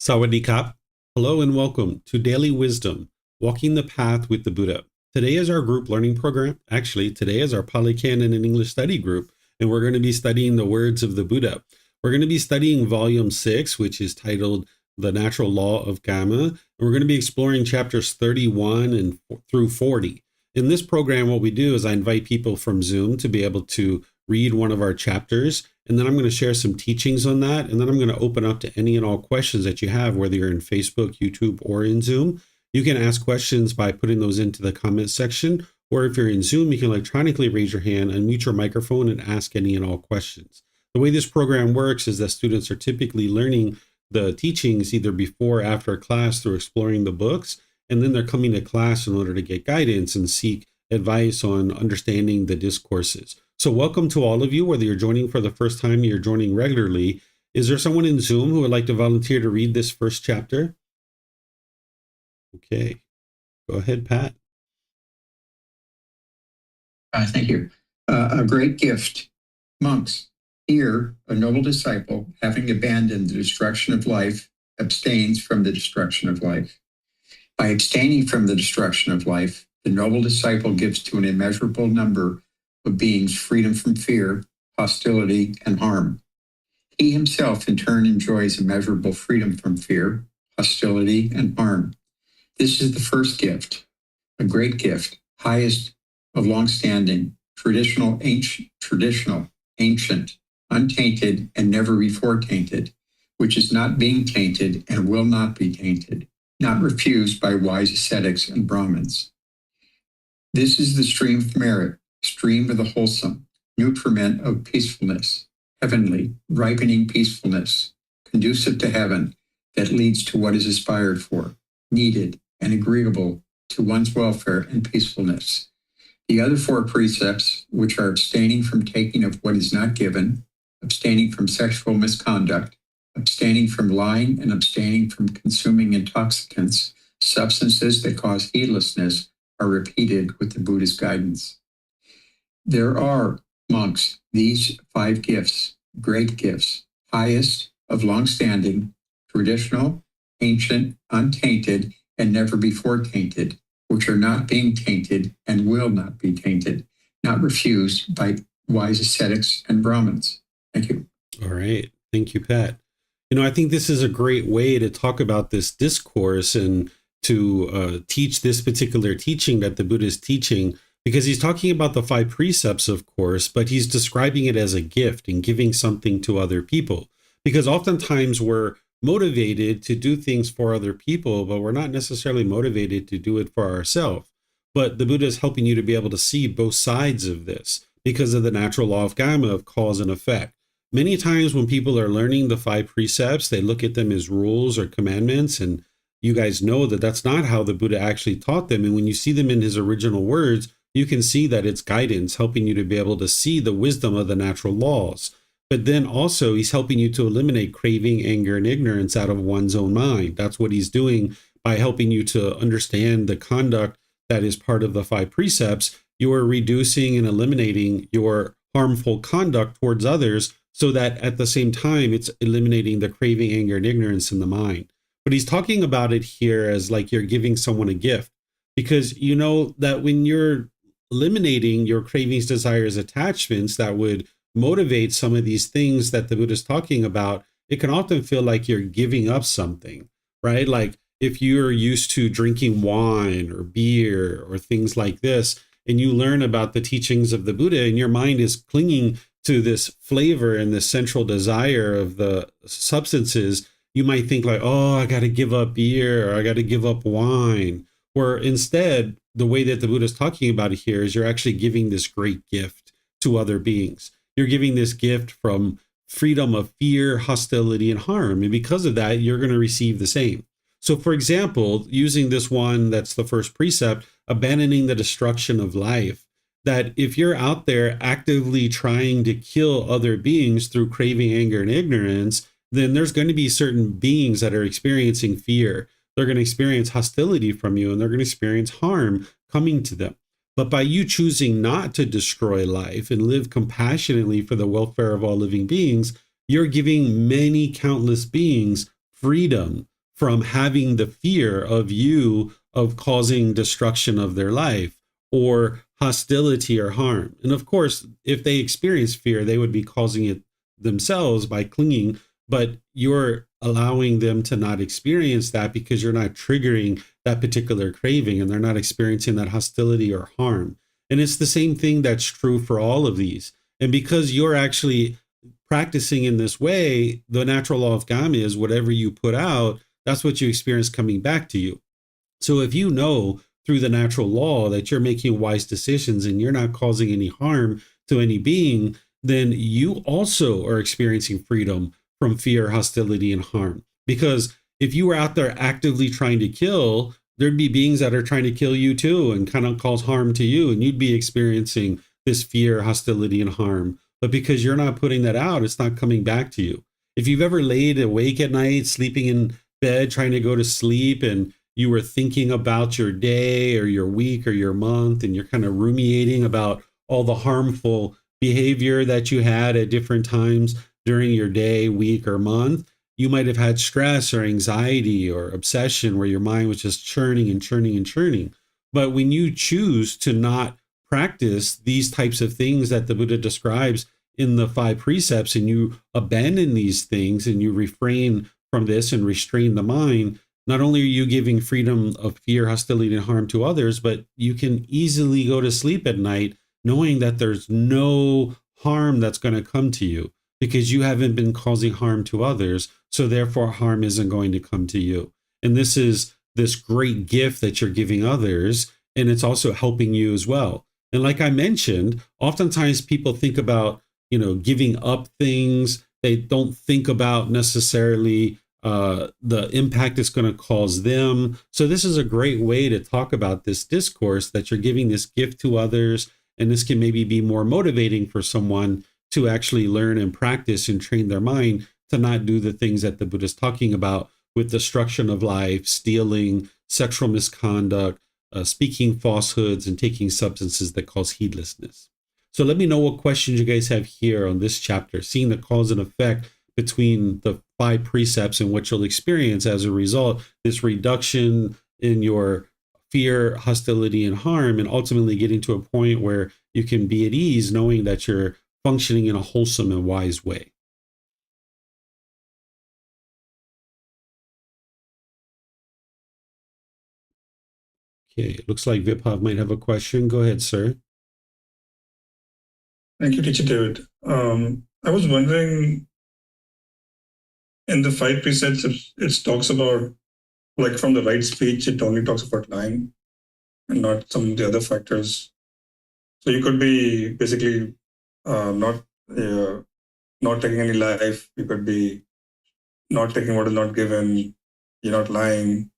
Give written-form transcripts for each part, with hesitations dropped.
Sawadee-kap. Hello and welcome to Daily Wisdom, Walking the Path with the Buddha. Today is our group learning program. Actually, today is our Pali Canon and English study group, and we're going to be studying the words of the Buddha. We're going to be studying Volume 6, which is titled The Natural Law of Kamma, and we're going to be exploring chapters 31 and through 40. In this program, what we do is I invite people from Zoom to be able to read one of our chapters, and then I'm going to share some teachings on that, and then I'm going to open up to any and all questions that you have, whether you're in Facebook, YouTube, or in Zoom. You can ask questions by putting those into the comment section, or if you're in Zoom, you can electronically raise your hand, unmute your microphone, and ask any and all questions. The way this program works is that students are typically learning the teachings either before or after class through exploring the books, and then they're coming to class in order to get guidance and seek advice on understanding the discourses. So welcome to all of you, whether you're joining for the first time or you're joining regularly. Is there someone in Zoom who would like to volunteer to read this first chapter? Okay, go ahead, Pat. Thank you. A great gift. Monks, here a noble disciple, having abandoned the destruction of life, abstains from the destruction of life. By abstaining from the destruction of life, the noble disciple gives to an immeasurable number of beings freedom from fear, hostility, and harm. He himself in turn enjoys immeasurable freedom from fear, hostility, and harm. This is the first gift, a great gift, highest of long-standing, traditional, ancient, untainted, and never before tainted, which is not being tainted and will not be tainted, not refused by wise ascetics and Brahmins. This is the stream of merit, stream of the wholesome, nutriment of peacefulness, heavenly, ripening peacefulness, conducive to heaven, that leads to what is aspired for, needed, and agreeable to one's welfare and peacefulness. The other four precepts, which are abstaining from taking of what is not given, abstaining from sexual misconduct, abstaining from lying, and abstaining from consuming intoxicants, substances that cause heedlessness, are repeated with the Buddha's guidance. There are, monks, these 5 gifts, great gifts, highest of long-standing, traditional, ancient, untainted, and never before tainted, which are not being tainted and will not be tainted, not refused by wise ascetics and Brahmins. Thank you. All right. Thank you, Pat. I think this is a great way to talk about this discourse and to teach this particular teaching that the Buddha is teaching, because he's talking about the 5 precepts, of course, but he's describing it as a gift and giving something to other people. Because oftentimes we're motivated to do things for other people, but we're not necessarily motivated to do it for ourselves. But the Buddha is helping you to be able to see both sides of this because of the natural law of Kamma, of cause and effect. Many times when people are learning the 5 precepts, they look at them as rules or commandments, and you guys know that that's not how the Buddha actually taught them. And when you see them in his original words, you can see that it's guidance, helping you to be able to see the wisdom of the natural laws. But then also he's helping you to eliminate craving, anger, and ignorance out of one's own mind. That's what he's doing by helping you to understand the conduct that is part of the 5 precepts. You are reducing and eliminating your harmful conduct towards others, so that at the same time, it's eliminating the craving, anger, and ignorance in the mind. But he's talking about it here as like you're giving someone a gift, because you know that when you're eliminating your cravings, desires, attachments that would motivate some of these things that the Buddha is talking about, it can often feel like you're giving up something, right? Like if you're used to drinking wine or beer or things like this, and you learn about the teachings of the Buddha and your mind is clinging to this flavor and this central desire of the substances, you might think like, oh, I got to give up beer, or I got to give up wine. Where instead, the way that the Buddha is talking about it here is you're actually giving this great gift to other beings. You're giving this gift from freedom of fear, hostility, and harm. And because of that, you're going to receive the same. So for example, using this one, that's the first precept, abandoning the destruction of life, that if you're out there actively trying to kill other beings through craving, anger, and ignorance, then there's going to be certain beings that are experiencing fear. They're going to experience hostility from you, and they're going to experience harm coming to them. But by you choosing not to destroy life and live compassionately for the welfare of all living beings, you're giving many countless beings freedom from having the fear of you of causing destruction of their life or hostility or harm. And of course, if they experience fear, they would be causing it themselves by clinging, but you're allowing them to not experience that because you're not triggering that particular craving and they're not experiencing that hostility or harm. And it's the same thing that's true for all of these. And because you're actually practicing in this way, the natural law of Kamma is whatever you put out, that's what you experience coming back to you. So if you know through the natural law that you're making wise decisions and you're not causing any harm to any being, then you also are experiencing freedom from fear, hostility, and harm. Because if you were out there actively trying to kill, there'd be beings that are trying to kill you too and kind of cause harm to you, and you'd be experiencing this fear, hostility, and harm. But because you're not putting that out, it's not coming back to you. If you've ever laid awake at night, sleeping in bed, trying to go to sleep, and you were thinking about your day or your week or your month, and you're kind of ruminating about all the harmful behavior that you had at different times during your day, week, or month, you might have had stress or anxiety or obsession where your mind was just churning and churning and churning. But when you choose to not practice these types of things that the Buddha describes in the 5 precepts, and you abandon these things and you refrain from this and restrain the mind, not only are you giving freedom of fear, hostility, and harm to others, but you can easily go to sleep at night knowing that there's no harm that's going to come to you because you haven't been causing harm to others. So therefore, harm isn't going to come to you. And this is this great gift that you're giving others, and it's also helping you as well. And like I mentioned, oftentimes people think about, giving up things. They don't think about necessarily the impact it's going to cause them. So this is a great way to talk about this discourse, that you're giving this gift to others, and this can maybe be more motivating for someone to actually learn and practice and train their mind to not do the things that the Buddha is talking about with destruction of life, stealing, sexual misconduct, speaking falsehoods, and taking substances that cause heedlessness. So let me know what questions you guys have here on this chapter, seeing the cause and effect between the 5 precepts and what you'll experience as a result, this reduction in your fear, hostility, and harm, and ultimately getting to a point where you can be at ease knowing that you're functioning in a wholesome and wise way. Okay, it looks like Vibhav might have a question. Go ahead, sir. Thank you, Teacher David. I was wondering, in the 5 precepts, it talks about, like from the right speech, it only talks about lying and not some of the other factors. So you could be basically not taking any life. You could be not taking what is not given. You're not lying.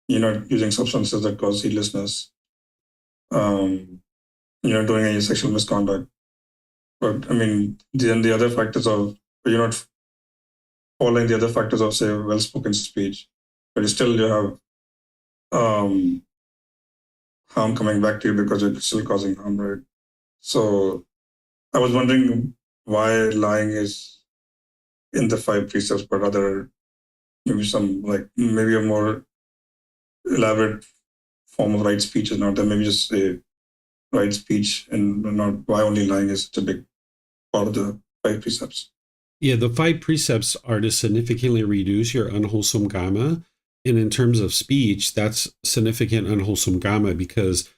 You're not using substances that cause heedlessness. You're not doing any sexual misconduct. But I mean, then the other factors of, you're not following the other factors of, say, well-spoken speech, but still you have harm coming back to you because it's still causing harm, right? So I was wondering why lying is in the 5 precepts, but other, maybe maybe a more elaborate form of right speech is not there. Maybe just say right speech and not why only lying is such a big part of the 5 precepts. Yeah, the 5 precepts are to significantly reduce your unwholesome Kamma. And in terms of speech, that's significant unwholesome Kamma, because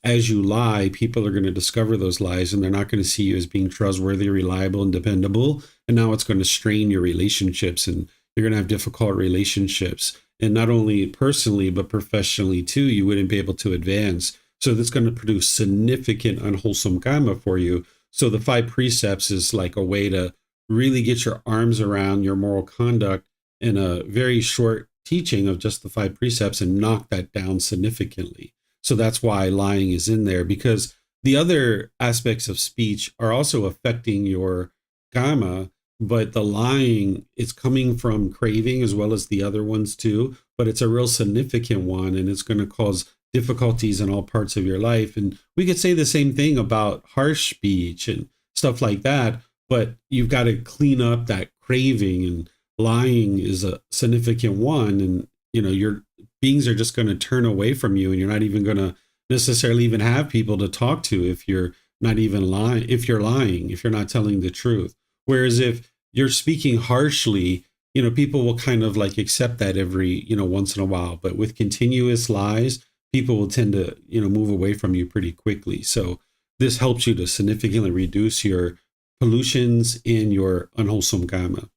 as you lie, people are going to discover those lies and they're not going to see you as being trustworthy, reliable, and dependable. And now it's going to strain your relationships, and you're going to have difficult relationships. And not only personally, but professionally too, you wouldn't be able to advance. So that's going to produce significant unwholesome Kamma for you. So the 5 precepts is like a way to really get your arms around your moral conduct in a very short teaching of just the 5 precepts and knock that down significantly. So that's why lying is in there, because the other aspects of speech are also affecting your Kamma, but the lying is coming from craving as well as the other ones too, but it's a real significant one, and it's going to cause difficulties in all parts of your life. And we could say the same thing about harsh speech and stuff like that, but you've got to clean up that craving, and lying is a significant one. And your beings are just going to turn away from you, and you're not even going to necessarily even have people to talk to if you're not even lying, if you're lying, if you're not telling the truth. Whereas if you're speaking harshly, people will kind of like accept that every, once in a while. But with continuous lies, people will tend to, move away from you pretty quickly. So this helps you to significantly reduce your pollutions in your unwholesome karma.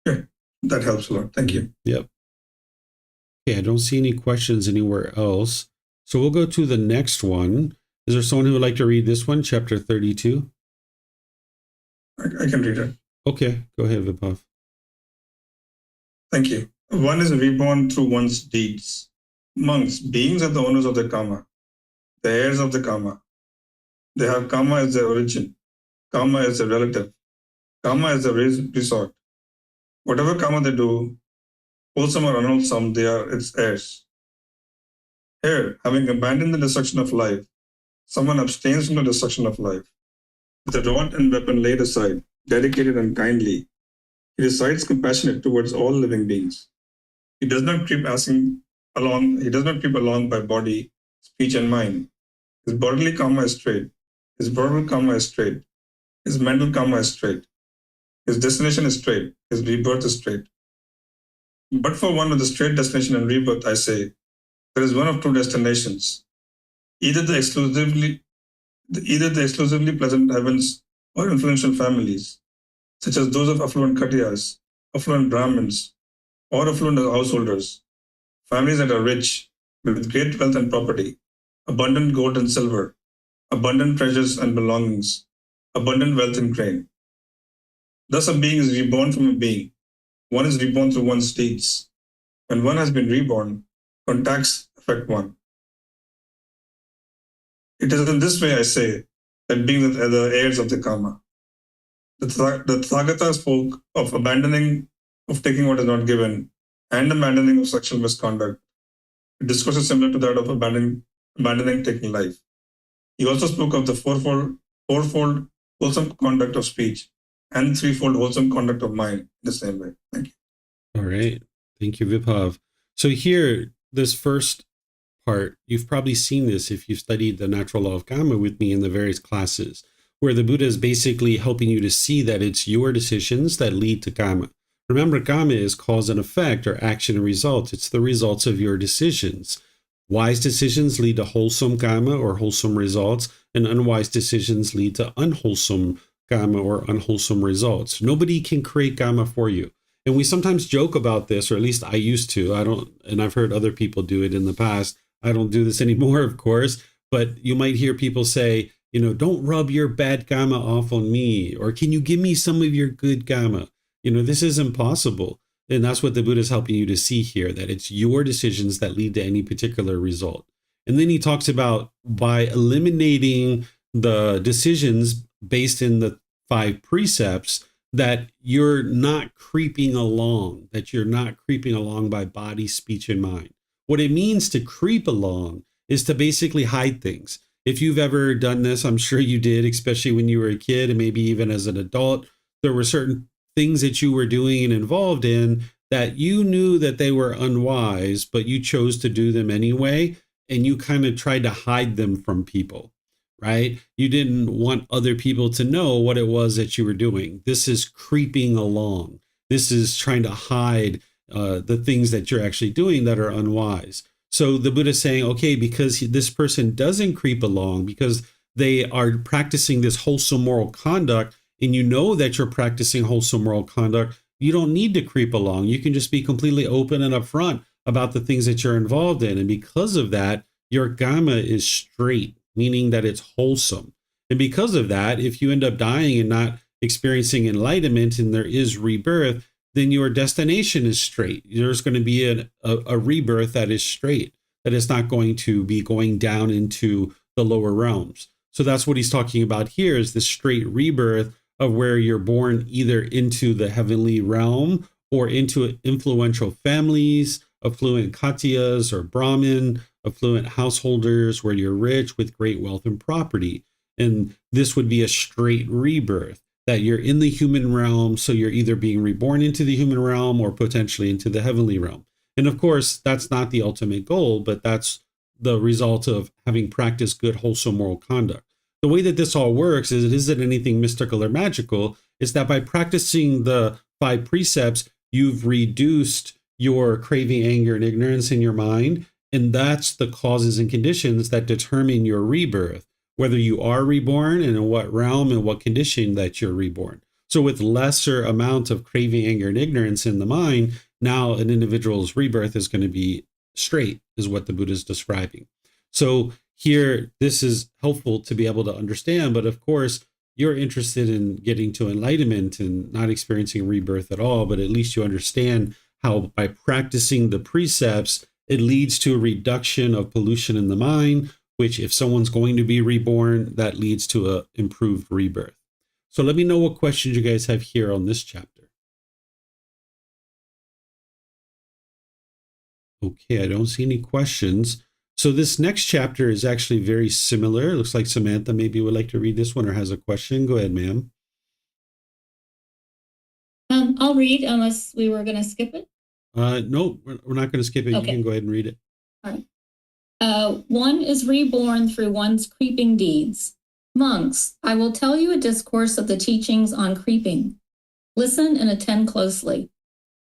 Yeah, that helps a lot. Thank you. Yep. Okay, I don't see any questions anywhere else. So we'll go to the next one. Is there someone who would like to read this one, chapter 32? I can read it. Okay, go ahead, Vibhav. Thank you. One is reborn through one's deeds. Monks, beings are the owners of the karma, the heirs of the karma. They have karma as their origin, karma as their relative, karma as their resort. Whatever karma they do, wholesome or unwholesome, they are its heirs. Here, having abandoned the destruction of life, someone abstains from the destruction of life. With the rod and weapon laid aside, dedicated and kindly, he recites compassionate towards all living beings. He does not creep along by body, speech, and mind. His bodily karma is straight. His verbal karma is straight. His mental karma is straight. His destination is straight. His rebirth is straight. But for one with the straight destination and rebirth, I say, there is one of two destinations. Either the exclusively pleasant heavens or influential families, such as those of affluent Khatiyas, affluent Brahmins, or affluent householders, families that are rich, with great wealth and property, abundant gold and silver, abundant treasures and belongings, abundant wealth and grain. Thus a being is reborn from a being. One is reborn through one's deeds. When one has been reborn, contacts affect one. It is in this way, I say, that beings are the heirs of the karma. The Tathagata spoke of taking what is not given, and abandoning of sexual misconduct. The discourse is similar to that of abandoning taking life. He also spoke of the fourfold wholesome conduct of speech and threefold wholesome conduct of mind in the same way. Thank you. All right. Thank you, Vibhav. So here, this first part, you've probably seen this if you've studied the natural law of karma with me in the various classes, where the Buddha is basically helping you to see that it's your decisions that lead to karma. Remember, karma is cause and effect, or action and result. It's the results of your decisions. Wise decisions lead to wholesome karma or wholesome results, and unwise decisions lead to unwholesome karma or unwholesome results. Nobody can create karma for you. And we sometimes joke about this, or at least I used to. And I've heard other people do it in the past. I don't do this anymore, of course, but you might hear people say, don't rub your bad karma off on me, or can you give me some of your good karma? This is impossible. And that's what the Buddha is helping you to see here, that it's your decisions that lead to any particular result. And then he talks about by eliminating the decisions based in the 5 precepts, that you're not creeping along, by body, speech, and mind. What it means to creep along is to basically hide things. If you've ever done this, I'm sure you did, especially when you were a kid and maybe even as an adult, there were certain things that you were doing and involved in that you knew that they were unwise, but you chose to do them anyway, and you kind of tried to hide them from people, right? You didn't want other people to know what it was that you were doing. This is creeping along. This is trying to hide the things that you're actually doing that are unwise. So the Buddha is saying, okay, because this person doesn't creep along, because they are practicing this wholesome moral conduct, and you know that you're practicing wholesome moral conduct, you don't need to creep along. You can just be completely open and upfront about the things that you're involved in. And because of that, your karma is straight, meaning that it's wholesome. And because of that, if you end up dying and not experiencing enlightenment and there is rebirth, then your destination is straight. There's going to be a rebirth that is straight, that is not going to be going down into the lower realms. So that's what he's talking about here, is the straight rebirth of where you're born either into the heavenly realm or into influential families, affluent Khatiyas or Brahmin, affluent householders where you're rich with great wealth and property. And this would be a straight rebirth. that you're in the human realm. So you're either being reborn into the human realm or potentially into the heavenly realm. And of course, that's not the ultimate goal, but that's the result of having practiced good, wholesome moral conduct. The way that this all works is it isn't anything mystical or magical. It's that by practicing the 5 precepts, you've reduced your craving, anger, and ignorance in your mind. And that's the causes and conditions that determine your rebirth, whether you are reborn and in what realm and what condition that you're reborn. So with lesser amount of craving, anger, and ignorance in the mind, now an individual's rebirth is going to be straight, is what the Buddha is describing. So here, this is helpful to be able to understand, but of course, you're interested in getting to enlightenment and not experiencing rebirth at all, but at least you understand how by practicing the precepts, it leads to a reduction of pollution in the mind, which if someone's going to be reborn, that leads to an improved rebirth. So let me know what questions you guys have here on this chapter. Okay, I don't see any questions. So this next chapter is actually very similar. It looks like Samantha maybe would like to read this one or has a question. Go ahead, ma'am. I'll read unless we were going to skip it. No, we're not going to skip it. Okay. You can go ahead and read it. All right. One is reborn through one's creeping deeds. Monks, I will tell you a discourse of the teachings on creeping. Listen and attend closely.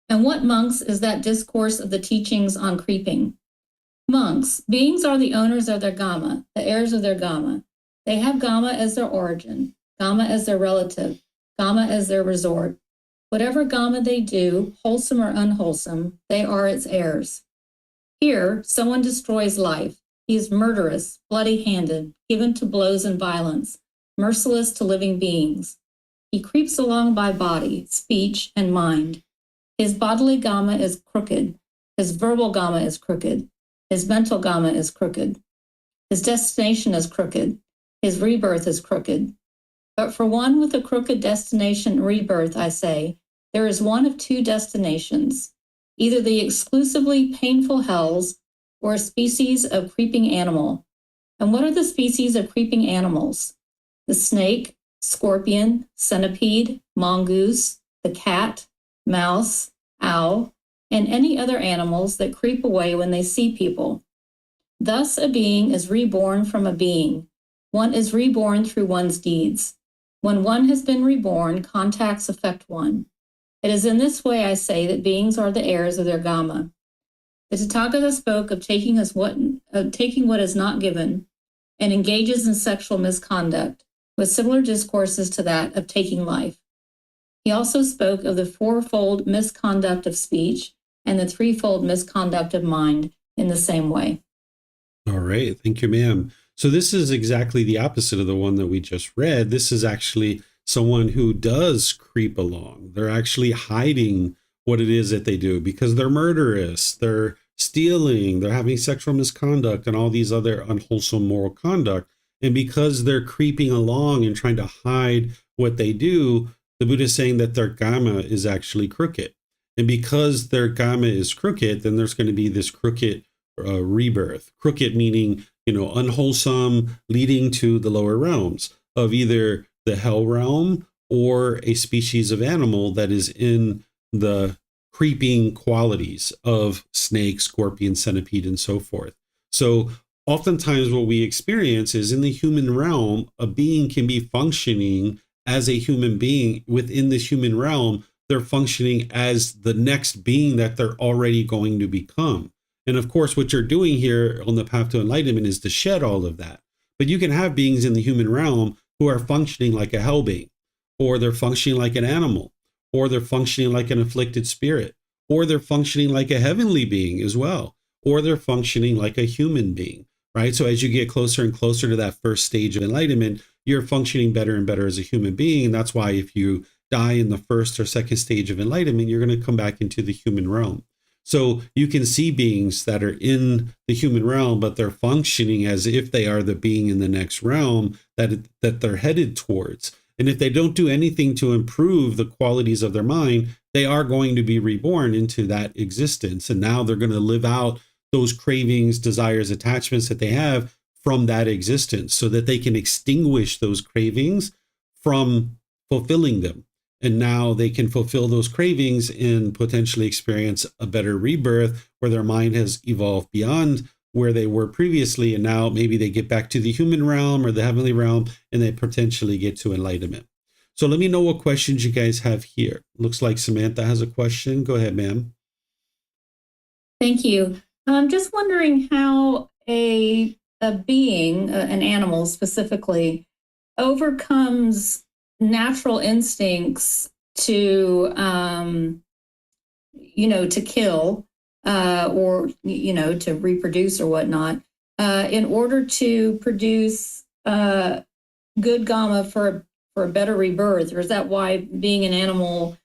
And what, monks, is that discourse of the teachings on creeping? Monks, beings are the owners of their Kamma, the heirs of their Kamma. They have Kamma as their origin, Kamma as their relative, Kamma as their resort. Whatever Kamma they do, wholesome or unwholesome, they are its heirs. Here, someone destroys life. He is murderous, bloody-handed, given to blows and violence, merciless to living beings. He creeps along by body, speech, and mind. His bodily Kamma is crooked. His verbal Kamma is crooked. His mental Kamma is crooked. His destination is crooked. His rebirth is crooked. But for one with a crooked destination and rebirth, I say, there is one of 2 destinations, either the exclusively painful hells or a species of creeping animal. And what are the species of creeping animals? The snake, scorpion, centipede, mongoose, the cat, mouse, owl, and any other animals that creep away when they see people. Thus, a being is reborn from a being. One is reborn through one's deeds. When one has been reborn, contacts affect one. It is in this way, I say, that beings are the heirs of their Kamma. The Tathagata spoke of taking what is not given and engages in sexual misconduct, with similar discourses to that of taking life. He also spoke of the 4-fold misconduct of speech and the 3-fold misconduct of mind in the same way. All right. Thank you, ma'am. So this is exactly the opposite of the one that we just read. This is actually someone who does creep along. They're actually hiding what it is that they do because they're murderous, they're stealing, they're having sexual misconduct and all these other unwholesome moral conduct. And because they're creeping along and trying to hide what they do, the Buddha is saying that their Kamma is actually crooked. And because their Kamma is crooked, then there's going to be this crooked rebirth. Crooked meaning, unwholesome, leading to the lower realms of either the hell realm or a species of animal that is in the creeping qualities of snake, scorpion, centipede, and so forth. So oftentimes what we experience is in the human realm, a being can be functioning as a human being within this human realm. They're functioning as the next being that they're already going to become. And of course, what you're doing here on the path to enlightenment is to shed all of that. But you can have beings in the human realm who are functioning like a hell being, or they're functioning like an animal, or they're functioning like an afflicted spirit, or they're functioning like a heavenly being as well, or they're functioning like a human being, right? So as you get closer and closer to that first stage of enlightenment, you're functioning better and better as a human being. And that's why if you die in the first or second stage of enlightenment, you're going to come back into the human realm. So you can see beings that are in the human realm, but they're functioning as if they are the being in the next realm that they're headed towards. And if they don't do anything to improve the qualities of their mind, they are going to be reborn into that existence. And now they're going to live out those cravings, desires, attachments that they have from that existence so that they can extinguish those cravings from fulfilling them. And now they can fulfill those cravings and potentially experience a better rebirth where their mind has evolved beyond where they were previously. And now maybe they get back to the human realm or the heavenly realm, and they potentially get to enlightenment. So let me know what questions you guys have here. Looks like Samantha has a question. Go ahead, ma'am. Thank you. I'm just wondering how a being, an animal specifically, overcomes natural instincts to, to kill or, to reproduce or whatnot, in order to produce good Kamma for a better rebirth? Or is that why being an animal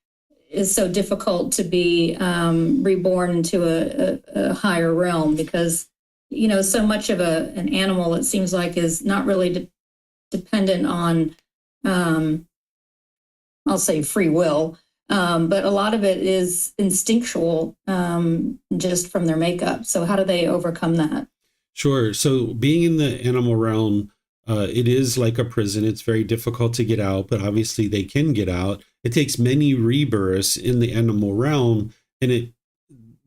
is so difficult to be reborn into a higher realm? Because, so much of an animal, it seems like, is not really dependent on, I'll say, free will, but a lot of it is instinctual, just from their makeup. So how do they overcome that? Sure. So being in the animal realm, it is like a prison. It's very difficult to get out, but obviously they can get out. It takes many rebirths in the animal realm, and it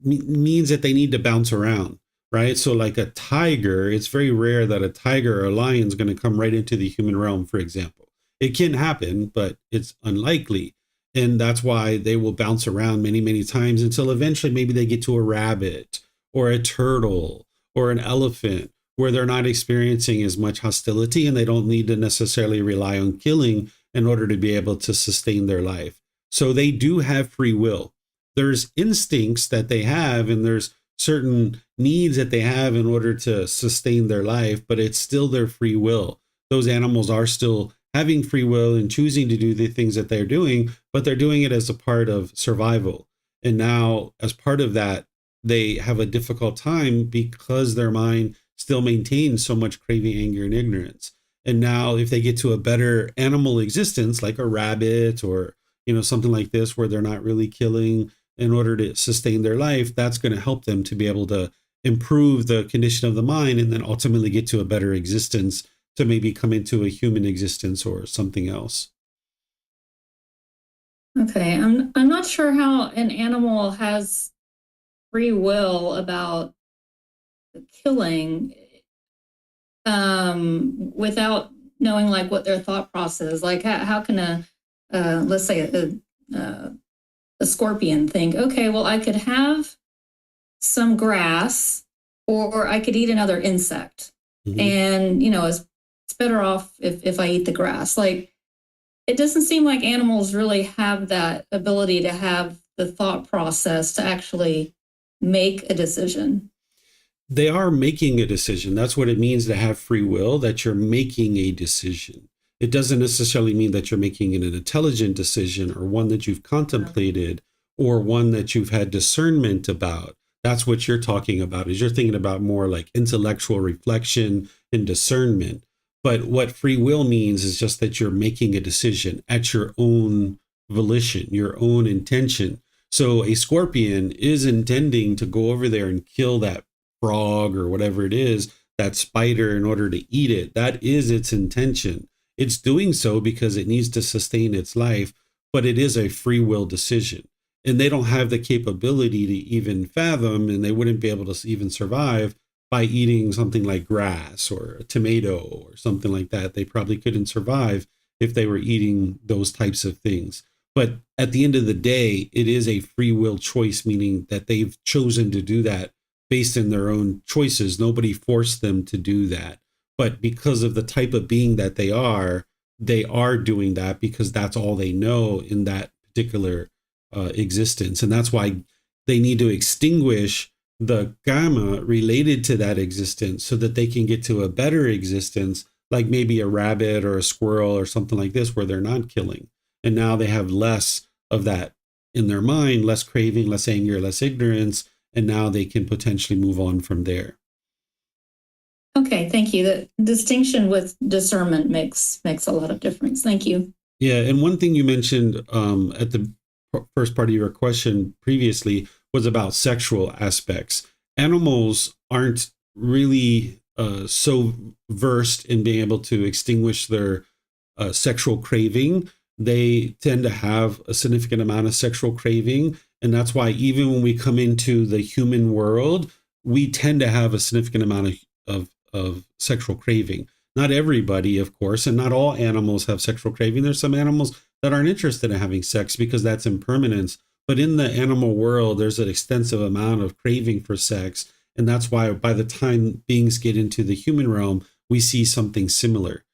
means that they need to bounce around, right? So like a tiger, it's very rare that a tiger or a lion is going to come right into the human realm, for example. It can happen, but it's unlikely. And that's why they will bounce around many, many times until eventually maybe they get to a rabbit or a turtle or an elephant, where they're not experiencing as much hostility and they don't need to necessarily rely on killing in order to be able to sustain their life. So they do have free will. There's instincts that they have, and there's certain needs that they have in order to sustain their life, but it's still their free will. Those animals are still having free will and choosing to do the things that they're doing, but they're doing it as a part of survival. And now, as part of that, they have a difficult time because their mind still maintains so much craving, anger, and ignorance. And now if they get to a better animal existence, like a rabbit or, something like this, where they're not really killing in order to sustain their life, that's going to help them to be able to improve the condition of the mind and then ultimately get to a better existence, to maybe come into a human existence or something else. Okay. I'm not sure how an animal has free will about killing without knowing like what their thought process is. Like how can let's say a scorpion think, okay, well, I could have some grass or I could eat another insect. Mm-hmm. And it's better off if I eat the grass. Like, it doesn't seem like animals really have that ability to have the thought process to actually make a decision. They are making a decision. That's what it means to have free will, that you're making a decision. It doesn't necessarily mean that you're making an intelligent decision or one that you've contemplated or one that you've had discernment about. That's what you're talking about, is you're thinking about more like intellectual reflection and discernment. But what free will means is just that you're making a decision at your own volition, your own intention. So a scorpion is intending to go over there and kill that frog or whatever it is, that spider, in order to eat it. That is its intention. It's doing so because it needs to sustain its life, but it is a free will decision. And they don't have the capability to even fathom, and they wouldn't be able to even survive by eating something like grass or a tomato or something like that. They probably couldn't survive if they were eating those types of things. But at the end of the day, it is a free will choice, meaning that they've chosen to do that based on their own choices. Nobody forced them to do that. But because of the type of being that they are doing that because that's all they know in that particular existence. And that's why they need to extinguish the Kamma related to that existence so that they can get to a better existence, like maybe a rabbit or a squirrel or something like this, where they're not killing. And now they have less of that in their mind, less craving, less anger, less ignorance. And now they can potentially move on from there. Okay, thank you. The distinction with discernment makes a lot of difference. Thank you. Yeah, and one thing you mentioned at the first part of your question previously was about sexual aspects. Animals aren't really so versed in being able to extinguish their sexual craving they tend to have a significant amount of sexual craving. And that's why even when we come into the human world, we tend to have a significant amount of sexual craving. Not everybody, of course, and not all animals have sexual craving. There's some animals that aren't interested in having sex because that's impermanence. But in the animal world, there's an extensive amount of craving for sex. And that's why by the time beings get into the human realm, we see something similar.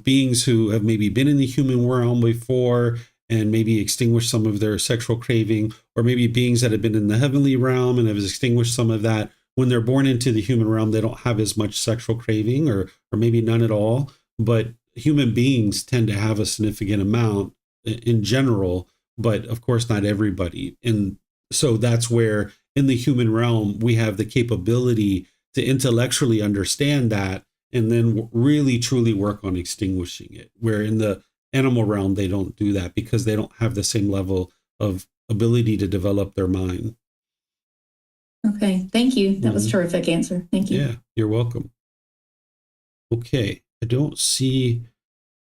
Beings who have maybe been in the human realm before and maybe extinguished some of their sexual craving, or maybe beings that have been in the heavenly realm and have extinguished some of that. When they're born into the human realm, they don't have as much sexual craving or maybe none at all. But human beings tend to have a significant amount in general, but of course not everybody. And so that's where in the human realm, we have the capability to intellectually understand that and then really truly work on extinguishing it. Where in the animal realm, they don't do that because they don't have the same level of ability to develop their mind. Okay, thank you. That was a terrific answer. Thank you. Yeah, you're welcome. Okay, I don't see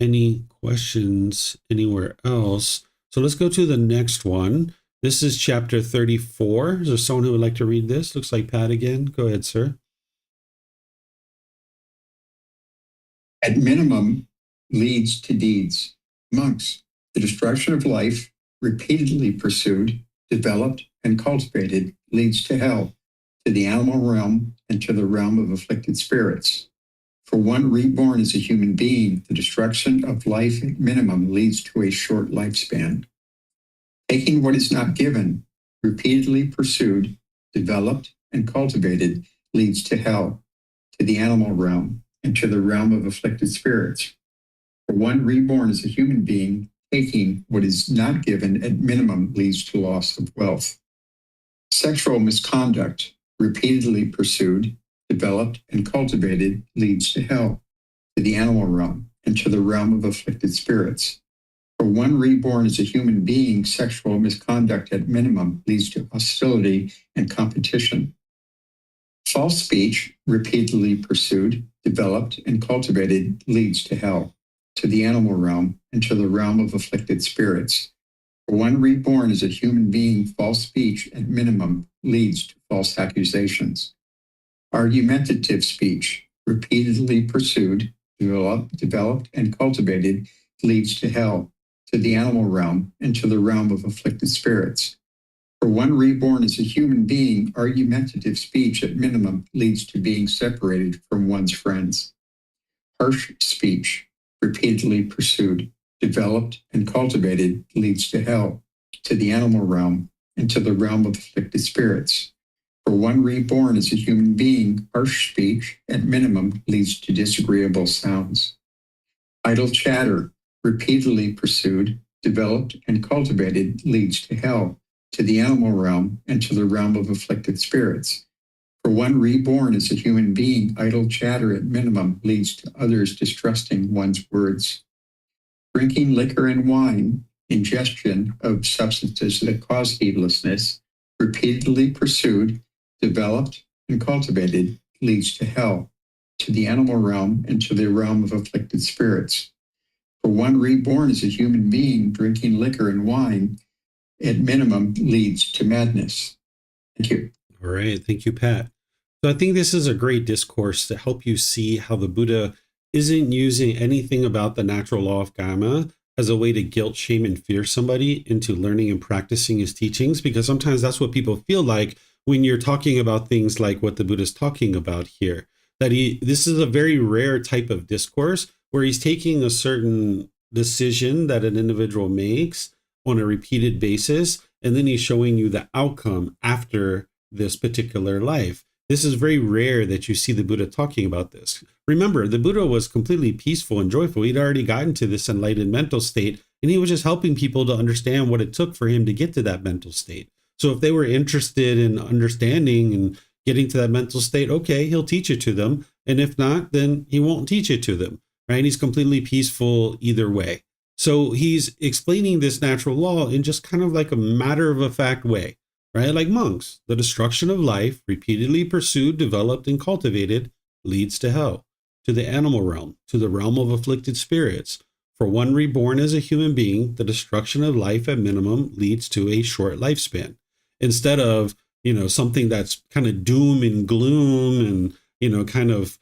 any questions anywhere else. So let's go to the next one. This is chapter 34. Is there someone who would like to read this? Looks like Pat again. Go ahead, sir. At minimum, leads to deeds. Monks, the destruction of life, repeatedly pursued, developed, and cultivated, leads to hell, to the animal realm, and to the realm of afflicted spirits. For one reborn as a human being, the destruction of life at minimum leads to a short lifespan. Taking what is not given, repeatedly pursued, developed, and cultivated, leads to hell, to the animal realm, and to the realm of afflicted spirits. For one reborn as a human being, taking what is not given at minimum leads to loss of wealth. Sexual misconduct, repeatedly pursued, developed, and cultivated, leads to hell, to the animal realm, and to the realm of afflicted spirits. For one reborn as a human being, sexual misconduct at minimum leads to hostility and competition. False speech, repeatedly pursued, developed, and cultivated, leads to hell, to the animal realm, and to the realm of afflicted spirits. For one reborn as a human being, false speech at minimum leads to false accusations. Argumentative speech, repeatedly pursued, developed, and cultivated, leads to hell, to the animal realm, and to the realm of afflicted spirits. For one reborn as a human being, argumentative speech at minimum leads to being separated from one's friends. Harsh speech, repeatedly pursued, developed, and cultivated, leads to hell, to the animal realm, and to the realm of afflicted spirits. For one reborn as a human being, harsh speech at minimum leads to disagreeable sounds. Idle chatter, repeatedly pursued, developed, and cultivated, leads to hell, to the animal realm, and to the realm of afflicted spirits. For one reborn as a human being, idle chatter at minimum leads to others distrusting one's words. Drinking liquor and wine, ingestion of substances that cause heedlessness, repeatedly pursued, developed, and cultivated, leads to hell, to the animal realm, and to the realm of afflicted spirits. For one reborn as a human being, drinking liquor and wine, at minimum, leads to madness. Thank you. All right. Thank you, Pat. So I think this is a great discourse to help you see how the Buddha isn't using anything about the natural law of Kamma as a way to guilt, shame, and fear somebody into learning and practicing his teachings, because sometimes that's what people feel like when you're talking about things like what the Buddha is talking about here. That this is a very rare type of discourse where he's taking a certain decision that an individual makes on a repeated basis, and then he's showing you the outcome after this particular life. This is very rare that you see the Buddha talking about this. Remember, the Buddha was completely peaceful and joyful. He'd already gotten to this enlightened mental state, and he was just helping people to understand what it took for him to get to that mental state. So if they were interested in understanding and getting to that mental state, okay, he'll teach it to them. And if not, then he won't teach it to them, right? He's completely peaceful either way. So he's explaining this natural law in just kind of like a matter of fact way, right? Like monks, the destruction of life, repeatedly pursued, developed, and cultivated, leads to hell, to the animal realm, to the realm of afflicted spirits. For one reborn as a human being, the destruction of life at minimum leads to a short lifespan. Instead of, something that's kind of doom and gloom and, kind of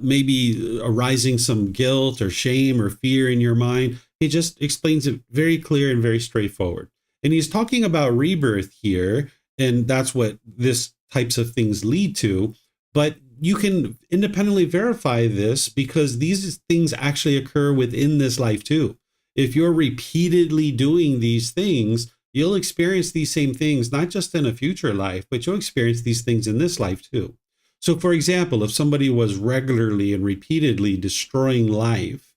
maybe arising some guilt or shame or fear in your mind, he just explains it very clear and very straightforward. And he's talking about rebirth here, and that's what this types of things lead to. But you can independently verify this because these things actually occur within this life too. If you're repeatedly doing these things, you'll experience these same things, not just in a future life, but you'll experience these things in this life too. So for example, if somebody was regularly and repeatedly destroying life,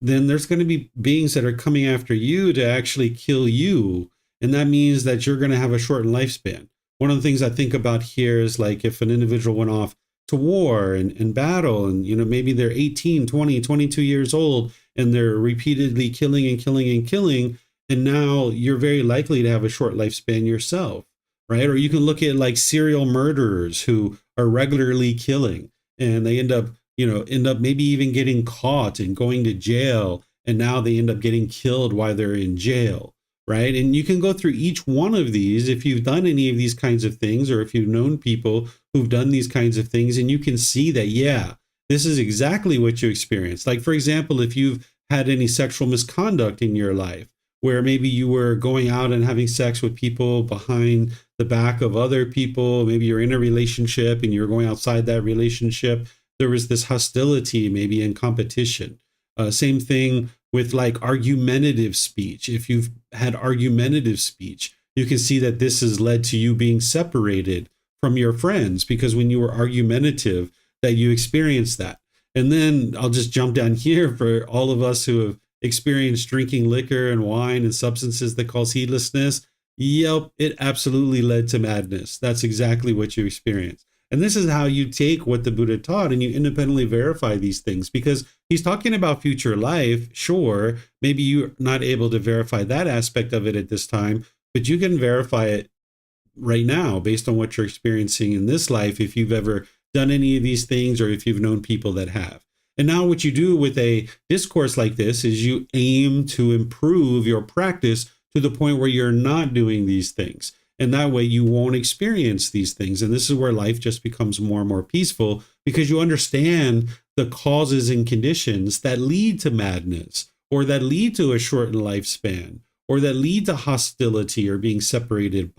then there's going to be beings that are coming after you to actually kill you. And that means that you're going to have a shortened lifespan. One of the things I think about here is like if an individual went off to war and battle, and maybe they're 18, 20, 22 years old, and they're repeatedly killing and killing and killing, and now you're very likely to have a short lifespan yourself, right? Or you can look at like serial murderers who are regularly killing, and they end up maybe even getting caught and going to jail, and now they end up getting killed while they're in jail, right? And you can go through each one of these if you've done any of these kinds of things, or if you've known people who've done these kinds of things, and you can see that, yeah, this is exactly what you experienced. Like, for example, if you've had any sexual misconduct in your life, where maybe you were going out and having sex with people behind the back of other people, maybe you're in a relationship and you're going outside that relationship, there was this hostility, maybe in competition. Same thing with like argumentative speech. If you've had argumentative speech, you can see that this has led to you being separated from your friends, because when you were argumentative, that you experienced that. And then I'll just jump down here for all of us who have experienced drinking liquor and wine and substances that cause heedlessness. Yep, it absolutely led to madness. That's exactly what you experienced. And this is how you take what the Buddha taught and you independently verify these things, because he's talking about future life. Sure, maybe you're not able to verify that aspect of it at this time, but you can verify it right now based on what you're experiencing in this life, if you've ever done any of these things or if you've known people that have. And now what you do with a discourse like this is you aim to improve your practice to the point where you're not doing these things. And that way you won't experience these things. And this is where life just becomes more and more peaceful, because you understand the causes and conditions that lead to madness, or that lead to a shortened lifespan, or that lead to hostility or being separated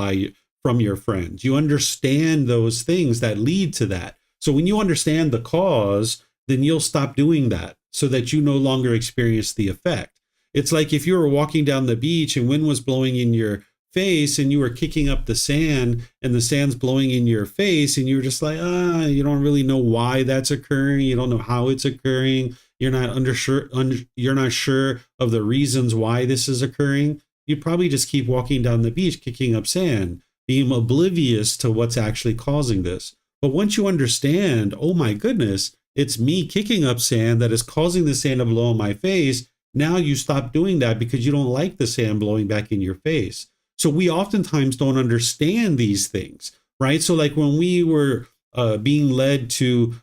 from your friends. You understand those things that lead to that. So when you understand the cause, then you'll stop doing that so that you no longer experience the effect. It's like if you were walking down the beach and wind was blowing in your face and you were kicking up the sand and the sand's blowing in your face and you're just like, you don't really know why that's occurring. You don't know how it's occurring. You're not sure of the reasons why this is occurring. You'd probably just keep walking down the beach, kicking up sand, being oblivious to what's actually causing this. But once you understand, oh my goodness, it's me kicking up sand that is causing the sand to blow in my face, now you stop doing that because you don't like the sand blowing back in your face. So we oftentimes don't understand these things, right? So like when we were being led to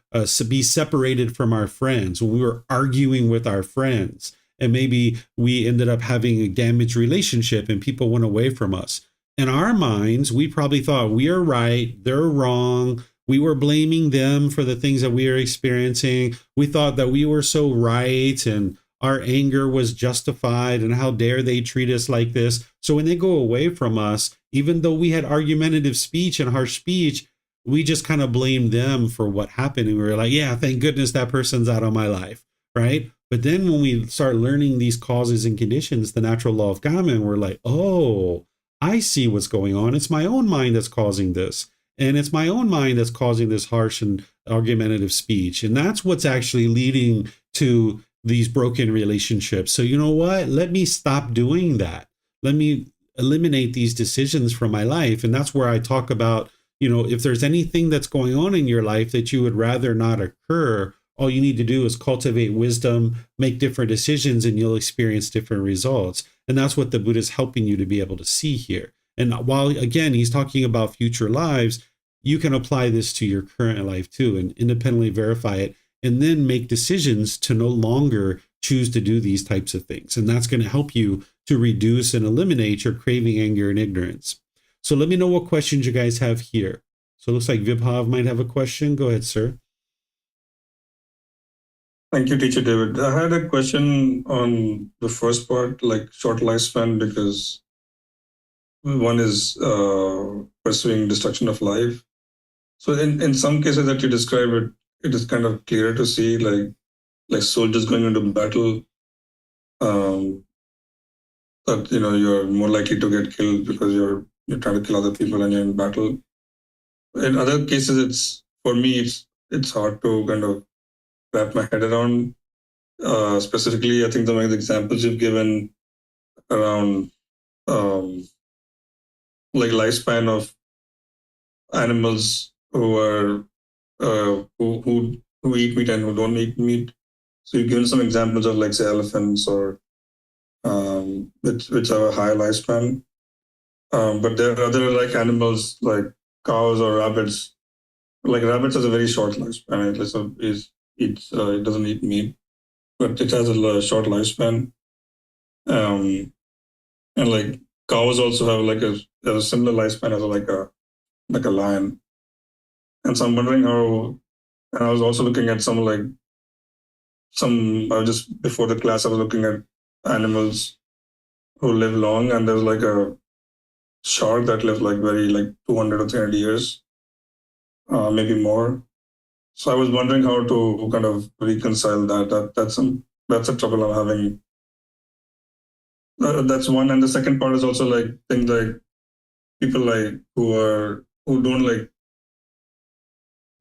be separated from our friends, when we were arguing with our friends, and maybe we ended up having a damaged relationship and people went away from us. In our minds, we probably thought we are right, they're wrong. We were blaming them for the things that we are experiencing. We thought that we were so right and our anger was justified, and how dare they treat us like this. So when they go away from us, even though we had argumentative speech and harsh speech, we just kind of blamed them for what happened. And we were like, yeah, thank goodness that person's out of my life, right? But then when we start learning these causes and conditions, the natural law of Kamma, we're like, oh, I see what's going on. It's my own mind that's causing this. And it's my own mind that's causing this harsh and argumentative speech. And that's what's actually leading to these broken relationships. So you know what? Let me stop doing that. Let me eliminate these decisions from my life. And that's where I talk about, if there's anything that's going on in your life that you would rather not occur, all you need to do is cultivate wisdom, make different decisions, and you'll experience different results. And that's what the Buddha is helping you to be able to see here. And while, again, he's talking about future lives, you can apply this to your current life too and independently verify it, and then make decisions to no longer choose to do these types of things. And that's going to help you to reduce and eliminate your craving, anger, and ignorance. So let me know what questions you guys have here. So it looks like Vibhav might have a question. Go ahead, sir. Thank you, Teacher David. I had a question on the first part, like short lifespan, because one is pursuing destruction of life. So in some cases that you describe it, it is kind of clear to see like soldiers going into battle, that you're more likely to get killed because you're trying to kill other people and you're in battle. In other cases, for me, it's hard to kind of wrap my head around. Specifically, I think the examples you've given around like lifespan of animals who are who eat meat and who don't eat meat. So you've given some examples of like say elephants or which have a high lifespan. But there are other like animals like cows or rabbits. Like rabbits has a very short lifespan. It doesn't eat meat, but it has a short lifespan. And like cows also have a similar lifespan as like a lion. And so I'm wondering how. And I was also looking at just before the class I was looking at animals who live long, and there's like a shark that lives like 200 or 300 years, maybe more. So I was wondering how to kind of reconcile that. That's a trouble I'm having. That's one, and the second part is also like things like people like who don't like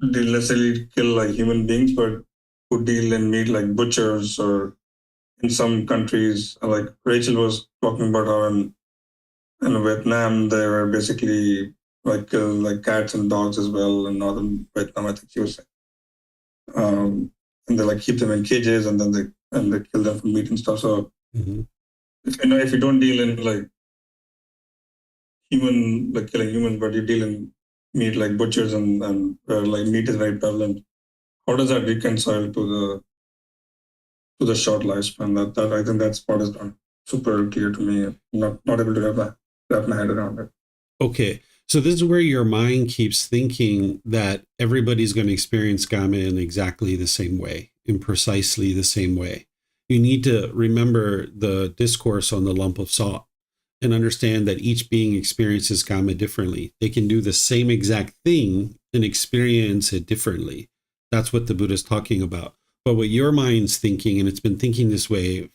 necessarily kill like human beings, but who deal in meat like butchers, or in some countries like Rachel was talking about how in Vietnam they were basically like kill like cats and dogs as well in northern Vietnam, I think she was saying. And they like keep them in cages and then they kill them for meat and stuff. So if you don't deal in like killing humans, but you deal in meat like butchers and where like meat is very prevalent, how does that reconcile to the short lifespan? That I think that's part is not super clear to me. I'm not able to wrap my head around it. Okay. So this is where your mind keeps thinking that everybody's going to experience Kamma in exactly the same way, in precisely the same way. You need to remember the discourse on the lump of salt and understand that each being experiences Kamma differently. They can do the same exact thing and experience it differently. That's what the Buddha is talking about. But what your mind's thinking, and it's been thinking this way,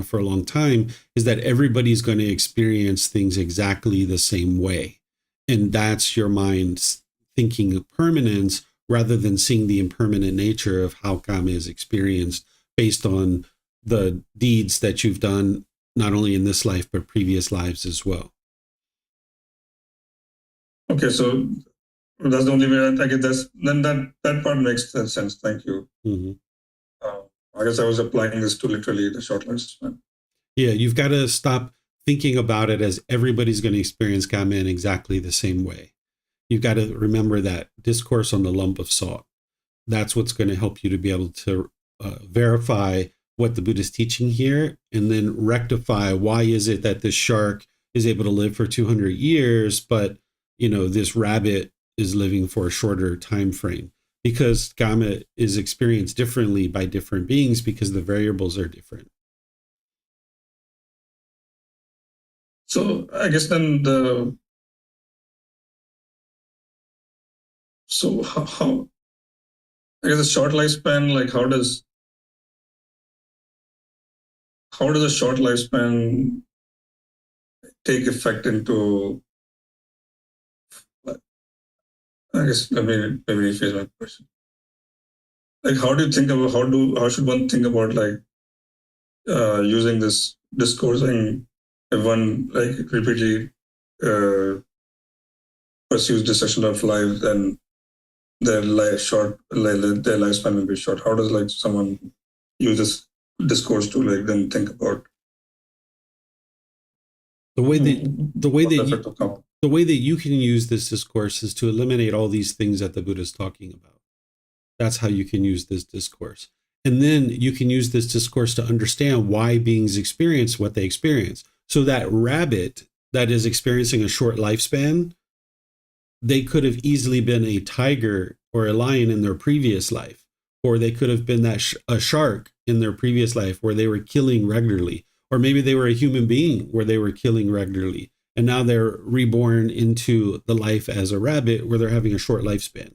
for a long time, is that everybody's going to experience things exactly the same way. And that's your mind's thinking of permanence rather than seeing the impermanent nature of how Kamma is experienced based on the deeds that you've done, not only in this life, but previous lives as well. Okay, so that's the only way I guess that part makes sense. Thank you. Mm-hmm. I guess I was applying this to literally the short lifespan. Yeah, you've got to stop thinking about it as everybody's going to experience Kamma in exactly the same way. You've got to remember that discourse on the lump of salt. That's what's going to help you to be able to verify what the Buddha is teaching here, and then rectify why is it that this shark is able to live for 200 years, but this rabbit is living for a shorter time frame. Because Kamma is experienced differently by different beings because the variables are different. So I guess then how I guess a short lifespan, like how does a short lifespan take effect into, I guess let me rephrase my question. Like how do you think about how should one think about like using this discoursing if one like repeatedly pursues destruction of life, then their lifespan will be short. How does like someone use this discourse to like then think about the way that you can use this discourse is to eliminate all these things that the Buddha is talking about. That's how you can use this discourse. And then you can use this discourse to understand why beings experience what they experience. So that rabbit that is experiencing a short lifespan, they could have easily been a tiger or a lion in their previous life, or they could have been a shark in their previous life where they were killing regularly, or maybe they were a human being where they were killing regularly, and now they're reborn into the life as a rabbit where they're having a short lifespan,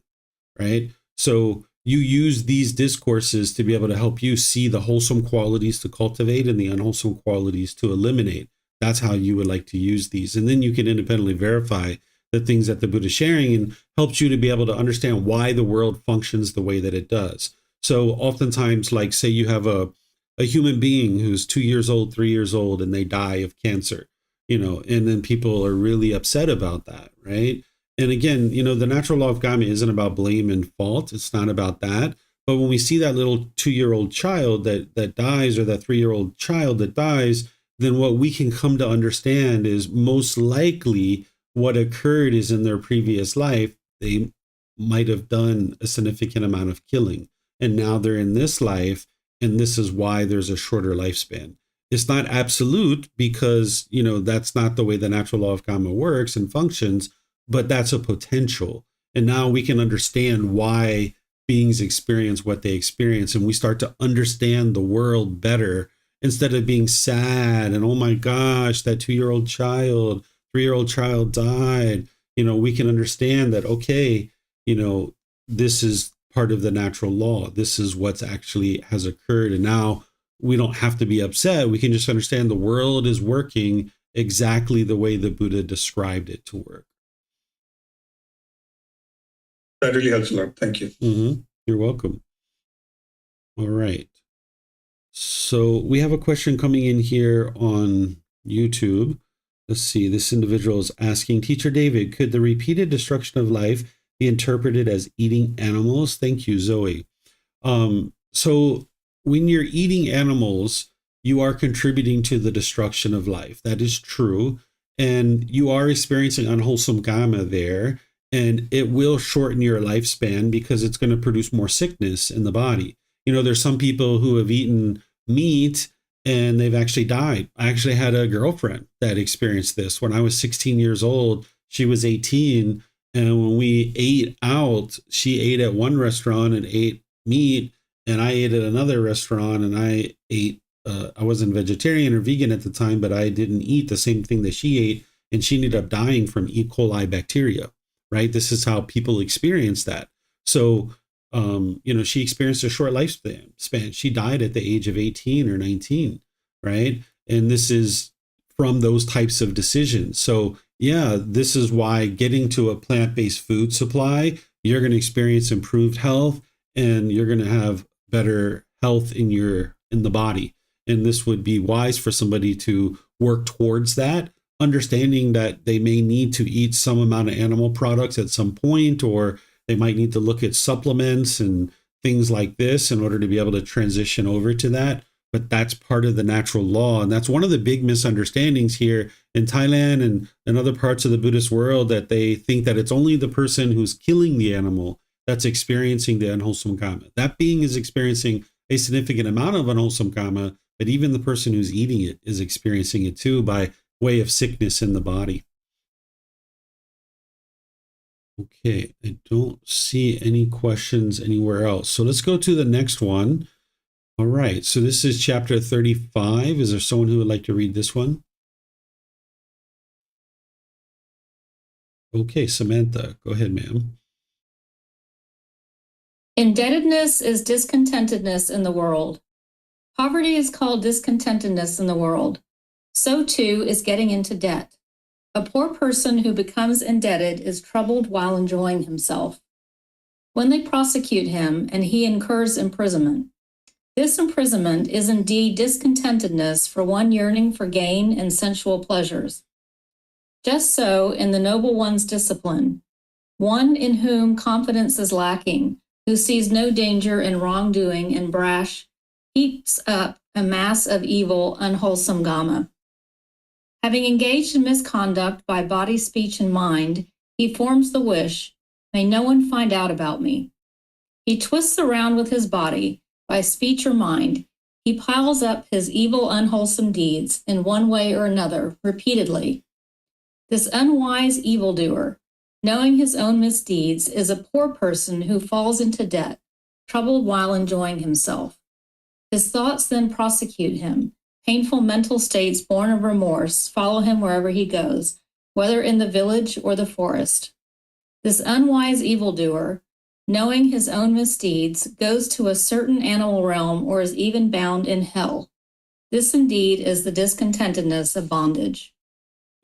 right? So you use these discourses to be able to help you see the wholesome qualities to cultivate and the unwholesome qualities to eliminate. That's how you would like to use these. And then you can independently verify the things that the Buddha is sharing, and helps you to be able to understand why the world functions the way that it does. So oftentimes, like say you have a human being who's 2 years old, 3 years old, and they die of cancer, and then people are really upset about that, right? And again, the natural law of Kamma isn't about blame and fault. It's not about that. But when we see that little 2-year-old child that dies, or that 3-year-old child that dies, then what we can come to understand is most likely what occurred is in their previous life, they might have done a significant amount of killing. And now they're in this life, and this is why there's a shorter lifespan. It's not absolute, because, that's not the way the natural law of Kamma works and functions, but that's a potential. And now we can understand why beings experience what they experience, and we start to understand the world better, instead of being sad and, oh my gosh, that 2-year-old child, 3-year-old child died. We can understand that, okay, this is part of the natural law. This is what's actually has occurred. And now we don't have to be upset. We can just understand the world is working exactly the way the Buddha described it to work. That really helps a lot. Thank you. Mm-hmm. You're welcome. All right. So we have a question coming in here on YouTube. Let's see. This individual is asking, Teacher David, could the repeated destruction of life be interpreted as eating animals? Thank you, Zoe. So when you're eating animals, you are contributing to the destruction of life. That is true. And you are experiencing unwholesome Kamma there. And it will shorten your lifespan because it's going to produce more sickness in the body. There's some people who have eaten meat and they've actually died. I actually had a girlfriend that experienced this. When I was 16 years old, she was 18. And when we ate out, she ate at one restaurant and ate meat, and I ate at another restaurant and I ate, I wasn't vegetarian or vegan at the time, but I didn't eat the same thing that she ate. And she ended up dying from E. coli bacteria, right? This is how people experience that. So, she experienced a short lifespan. She died at the age of 18 or 19, right? And this is from those types of decisions. So yeah, this is why getting to a plant-based food supply, you're going to experience improved health, and you're going to have better health in the body. And this would be wise for somebody to work towards that, understanding that they may need to eat some amount of animal products at some point, or they might need to look at supplements and things like this in order to be able to transition over to that. But that's part of the natural law. And that's one of the big misunderstandings here in Thailand and in other parts of the Buddhist world, that they think that it's only the person who's killing the animal that's experiencing the unwholesome Kamma. That being is experiencing a significant amount of unwholesome Kamma, but even the person who's eating it is experiencing it too by way of sickness in the body. Okay, I don't see any questions anywhere else. So let's go to the next one. All right, so this is chapter 35. Is there someone who would like to read this one? Okay, Samantha, go ahead, ma'am. Indebtedness is discontentedness in the world. Poverty is called discontentedness in the world. So too is getting into debt. A poor person who becomes indebted is troubled while enjoying himself. When they prosecute him and he incurs imprisonment, this imprisonment is indeed discontentedness for one yearning for gain and sensual pleasures. Just so in the noble one's discipline, one in whom confidence is lacking, who sees no danger in wrongdoing and brash, heaps up a mass of evil, unwholesome Kamma. Having engaged in misconduct by body, speech, and mind, he forms the wish, may no one find out about me. He twists around with his body, by speech or mind, he piles up his evil, unwholesome deeds in one way or another repeatedly. This unwise evildoer, knowing his own misdeeds, is a poor person who falls into debt, troubled while enjoying himself. His thoughts then prosecute him. Painful mental states born of remorse follow him wherever he goes, whether in the village or the forest. This unwise evildoer, knowing his own misdeeds, goes to a certain animal realm or is even bound in hell. This indeed is the discontentedness of bondage.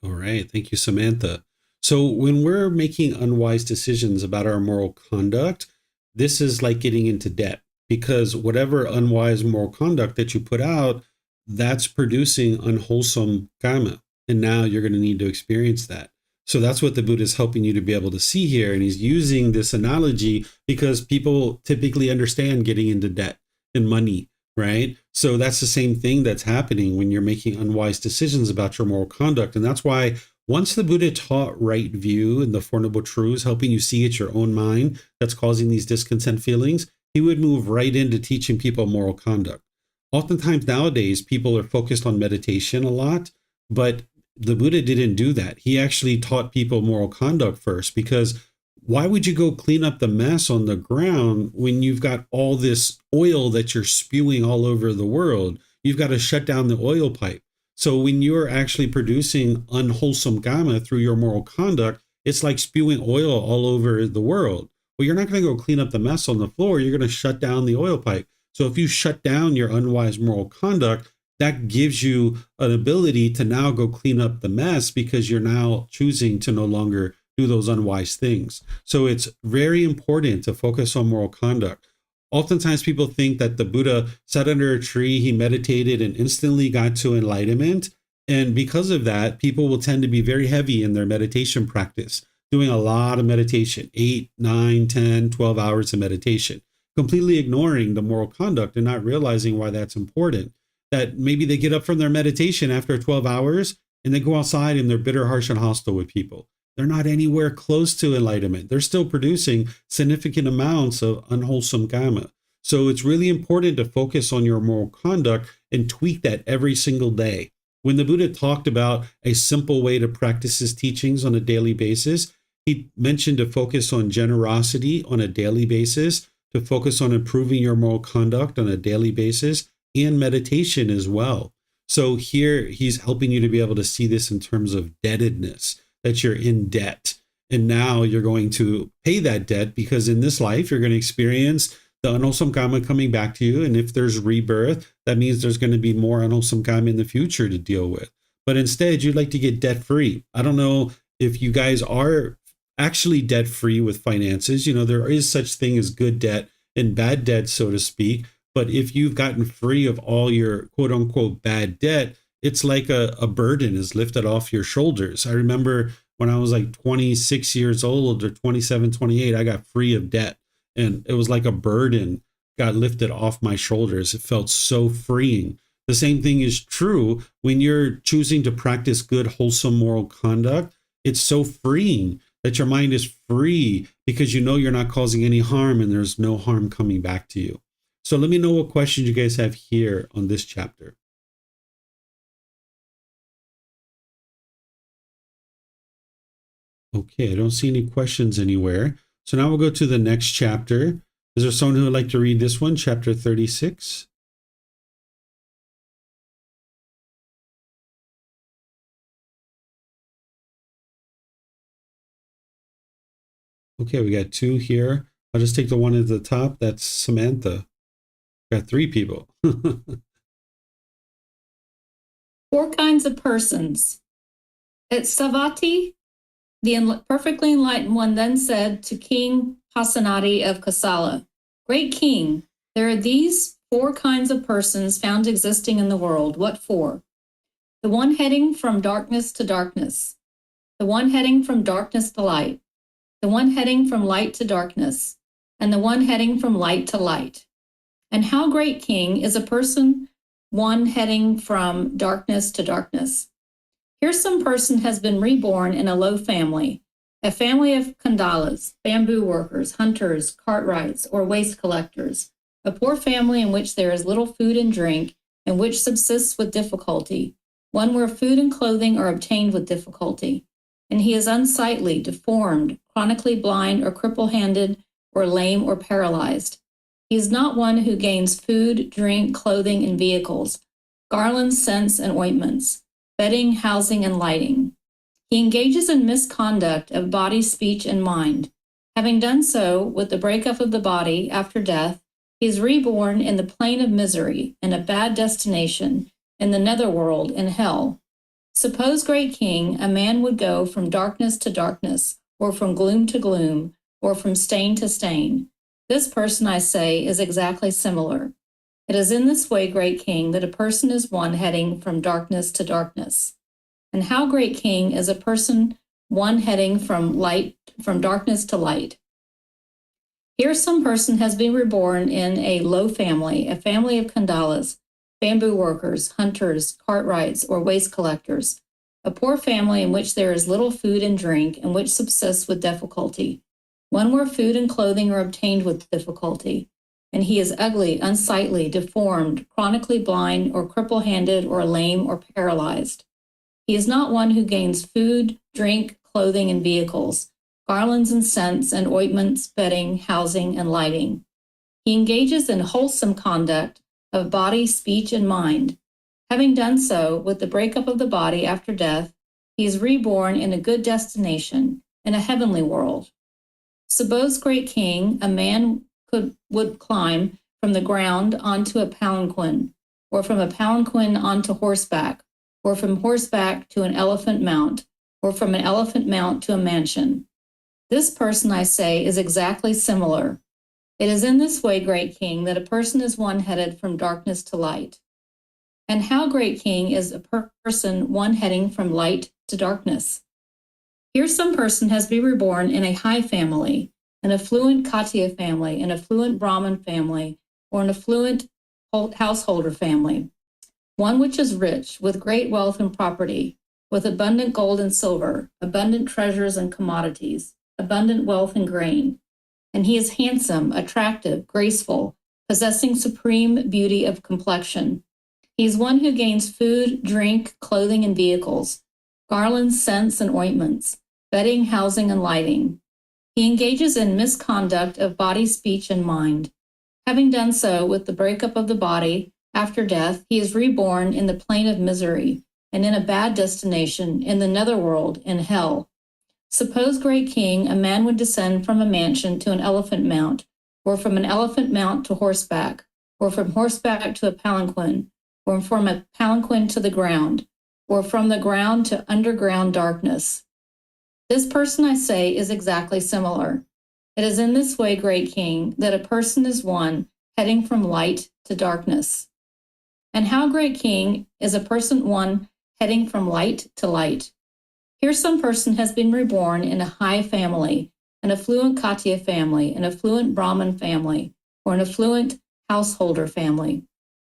All right. Thank you, Samantha. So when we're making unwise decisions about our moral conduct, this is like getting into debt, because whatever unwise moral conduct that you put out, that's producing unwholesome karma. And now you're going to need to experience that. So that's what the Buddha is helping you to be able to see here. And he's using this analogy because people typically understand getting into debt and money, right? So that's the same thing that's happening when you're making unwise decisions about your moral conduct. And that's why once the Buddha taught right view and the Four Noble Truths, helping you see it's your own mind that's causing these discontent feelings, he would move right into teaching people moral conduct. Oftentimes nowadays, people are focused on meditation a lot, but the Buddha didn't do that. He actually taught people moral conduct first, because why would you go clean up the mess on the ground when you've got all this oil that you're spewing all over the world? You've got to shut down the oil pipe. So when you're actually producing unwholesome karma through your moral conduct, it's like spewing oil all over the world. Well, you're not going to go clean up the mess on the floor. You're going to shut down the oil pipe. So if you shut down your unwise moral conduct, that gives you an ability to now go clean up the mess, because you're now choosing to no longer do those unwise things. So it's very important to focus on moral conduct. Oftentimes people think that the Buddha sat under a tree, he meditated and instantly got to enlightenment. And because of that, people will tend to be very heavy in their meditation practice, doing a lot of meditation, 8, 9, 10, 12 hours of meditation, completely ignoring the moral conduct and not realizing why that's important. That maybe they get up from their meditation after 12 hours and they go outside and they're bitter, harsh, and hostile with people. They're not anywhere close to enlightenment. They're still producing significant amounts of unwholesome karma. So it's really important to focus on your moral conduct and tweak that every single day. When the Buddha talked about a simple way to practice his teachings on a daily basis, he mentioned to focus on generosity on a daily basis, to focus on improving your moral conduct on a daily basis, and meditation as well. So here he's helping you to be able to see this in terms of debtedness, that you're in debt. And now you're going to pay that debt, because in this life, you're going to experience the unwholesome karma coming back to you. And if there's rebirth, that means there's going to be more unwholesome karma in the future to deal with. But instead, you'd like to get debt free. I don't know if you guys are actually debt free with finances. You know, there is such thing as good debt and bad debt, so to speak. But if you've gotten free of all your quote unquote bad debt, it's like a burden is lifted off your shoulders. I remember when I was like 26 years old or 27, 28, I got free of debt. And it was like a burden got lifted off my shoulders. It felt so freeing. The same thing is true when you're choosing to practice good, wholesome moral conduct. It's so freeing that your mind is free, because you know you're not causing any harm and there's no harm coming back to you. So let me know what questions you guys have here on this chapter. Okay, I don't see any questions anywhere. So now we'll go to the next chapter. Is there someone who would like to read this one, chapter 36? Okay, we got 2 here. I'll just take the one at the top. That's Samantha. Got 3 people. 4 kinds of persons. At Savatthi, the perfectly enlightened one then said to King Pasenadi of Kosala, "Great king, there are these 4 kinds of persons found existing in the world." What 4? The one heading from darkness to darkness, the one heading from darkness to light, the one heading from light to darkness, and the one heading from light to light. And how, great king, is a person one heading from darkness to darkness? Here some person has been reborn in a low family, a family of kandalas, bamboo workers, hunters, cartwrights, or waste collectors, a poor family in which there is little food and drink, and which subsists with difficulty, one where food and clothing are obtained with difficulty. And he is unsightly, deformed, chronically blind, or cripple-handed, or lame, or paralyzed. He is not one who gains food, drink, clothing, and vehicles, garlands, scents, and ointments, bedding, housing, and lighting. He engages in misconduct of body, speech, and mind. Having done so, with the breakup of the body after death, he is reborn in the plane of misery, in a bad destination, in the netherworld, in hell. Suppose, great king, a man would go from darkness to darkness, or from gloom to gloom, or from stain to stain. This person, I say, is exactly similar. It is in this way, great king, that a person is one heading from darkness to darkness. And how, great king, is a person one heading from darkness to light? Here some person has been reborn in a low family, a family of kandalas, bamboo workers, hunters, cartwrights, or waste collectors, a poor family in which there is little food and drink, and which subsists with difficulty, one where food and clothing are obtained with difficulty, and he is ugly, unsightly, deformed, chronically blind, or cripple-handed, or lame, or paralyzed. He is not one who gains food, drink, clothing, and vehicles, garlands and scents and ointments, bedding, housing, and lighting. He engages in wholesome conduct of body, speech, and mind. Having done so, with the breakup of the body after death, he is reborn in a good destination, in a heavenly world. Suppose, great king, a man would climb from the ground onto a palanquin, or from a palanquin onto horseback, or from horseback to an elephant mount, or from an elephant mount to a mansion. This person, I say, is exactly similar. It is in this way, great king, that a person is one headed from darkness to light. And how, great king, is a person one heading from light to darkness? Here some person has been reborn in a high family, an affluent Khattiya family, an affluent Brahmin family, or an affluent householder family, one which is rich, with great wealth and property, with abundant gold and silver, abundant treasures and commodities, abundant wealth and grain. And he is handsome, attractive, graceful, possessing supreme beauty of complexion. He is one who gains food, drink, clothing, and vehicles, garlands, scents, and ointments, bedding, housing, and lighting. He engages in misconduct of body, speech, and mind. Having done so, with the breakup of the body after death, he is reborn in the plane of misery, and in a bad destination, in the netherworld, in hell. Suppose, great king, a man would descend from a mansion to an elephant mount, or from an elephant mount to horseback, or from horseback to a palanquin, or from a palanquin to the ground, or from the ground to underground darkness. This person, I say, is exactly similar. It is in this way, great king, that a person is one heading from light to darkness. And how, great king, is a person one heading from light to light? Here some person has been reborn in a high family, an affluent Khattiya family, an affluent Brahmin family, or an affluent householder family,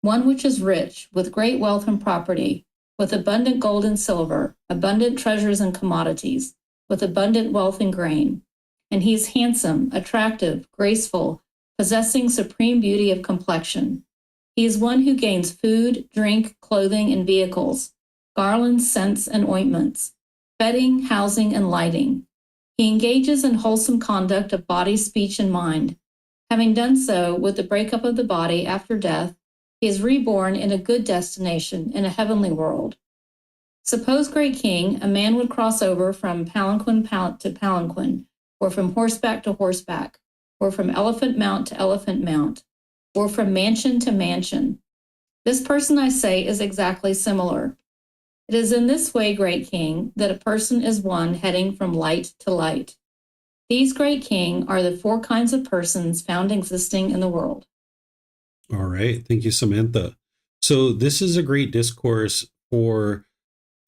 one which is rich, with great wealth and property, with abundant gold and silver, abundant treasures and commodities, with abundant wealth and grain. And he is handsome, attractive, graceful, possessing supreme beauty of complexion. He is one who gains food, drink, clothing, and vehicles, garlands, scents, and ointments, bedding, housing, and lighting. He engages in wholesome conduct of body, speech, and mind. Having done so, with the breakup of the body after death, he is reborn in a good destination, in a heavenly world. Suppose, great king, a man would cross over from palanquin to palanquin, or from horseback to horseback, or from elephant mount to elephant mount, or from mansion to mansion. This person, I say, is exactly similar. It is in this way, great king, that a person is one heading from light to light. These, great king, are the four kinds of persons found existing in the world. All right. Thank you, Samantha. So this is a great discourse for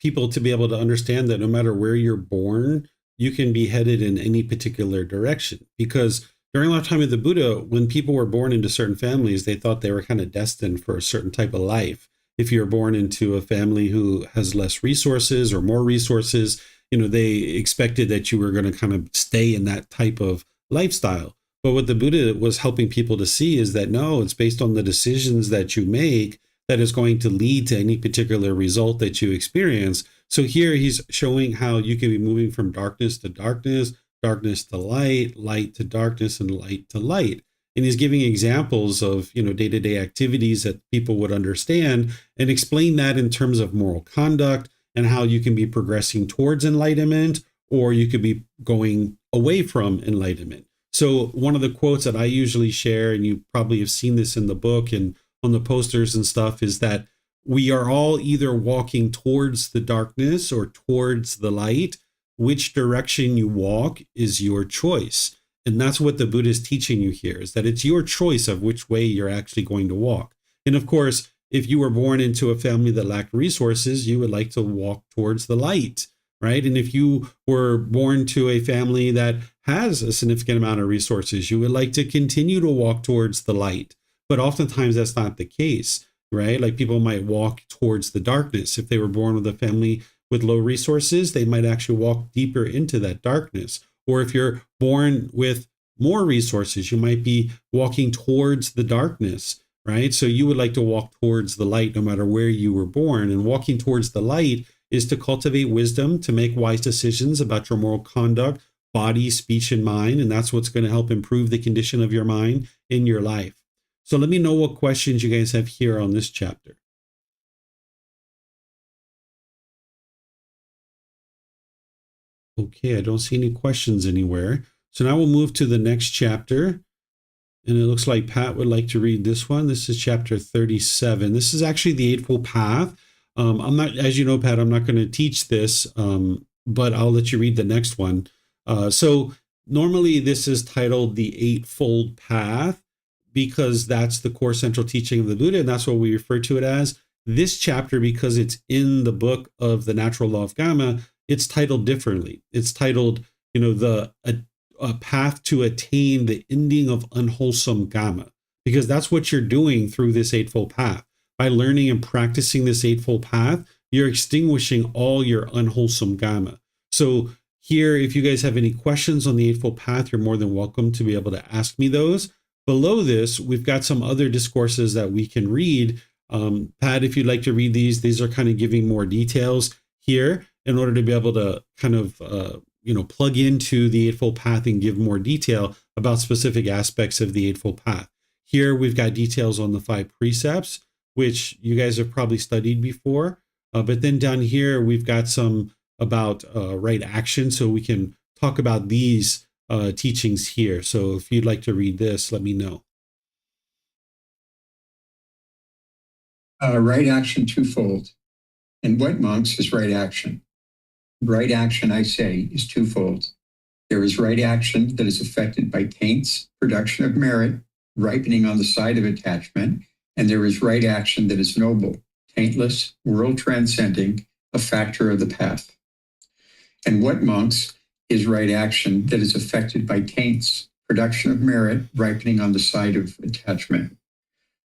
people to be able to understand that no matter where you're born, you can be headed in any particular direction. Because during the lifetime of the Buddha, when people were born into certain families, they thought they were kind of destined for a certain type of life. If you're born into a family who has less resources or more resources, they expected that you were going to kind of stay in that type of lifestyle. But what the Buddha was helping people to see is that no, it's based on the decisions that you make that is going to lead to any particular result that you experience. So here he's showing how you can be moving from darkness to darkness, darkness to light, light to darkness, and light to light. And he's giving examples of, day-to-day activities that people would understand and explain that in terms of moral conduct and how you can be progressing towards enlightenment, or you could be going away from enlightenment. So one of the quotes that I usually share, and you probably have seen this in the book and on the posters and stuff, is that we are all either walking towards the darkness or towards the light. Which direction you walk is your choice. And that's what the Buddha is teaching you here, is that it's your choice of which way you're actually going to walk. And of course, if you were born into a family that lacked resources, you would like to walk towards the light, right? And if you were born to a family that has a significant amount of resources, you would like to continue to walk towards the light. But oftentimes that's not the case, right? Like people might walk towards the darkness. If they were born with a family with low resources, they might actually walk deeper into that darkness. Or if you're born with more resources, you might be walking towards the darkness, right? So you would like to walk towards the light no matter where you were born. And walking towards the light is to cultivate wisdom, to make wise decisions about your moral conduct, body, speech, and mind. And that's what's going to help improve the condition of your mind in your life. So let me know what questions you guys have here on this chapter. Okay, I don't see any questions anywhere. So now we'll move to the next chapter. And it looks like Pat would like to read this one. This is chapter 37. This is actually the Eightfold Path. I'm not, as you know, Pat, I'm not going to teach this, but I'll let you read the next one. So normally this is titled the Eightfold Path because that's the core central teaching of the Buddha, and that's what we refer to it as. This chapter, because it's in the book of the Natural Law of Kamma, it's titled differently. It's titled, a path to attain the ending of unwholesome Kamma, because that's what you're doing through this Eightfold Path. By learning and practicing this Eightfold Path, you're extinguishing all your unwholesome Kamma. So here, if you guys have any questions on the Eightfold Path, you're more than welcome to be able to ask me those. Below this, we've got some other discourses that we can read. Pat, if you'd like to read these are kind of giving more details here in order to be able to kind of, plug into the Eightfold Path and give more detail about specific aspects of the Eightfold Path. Here, we've got details on the 5 precepts, which you guys have probably studied before. But then down here, we've got some about right action. So we can talk about these teachings here. So if you'd like to read this, let me know. Right action twofold. And what, monks, is right action? Right action, I say, is twofold. There is right action that is affected by taints, production of merit, ripening on the side of attachment, and there is right action that is noble, taintless, world transcending, a factor of the path. And what, monks, is right action that is affected by taints, production of merit, ripening on the side of attachment?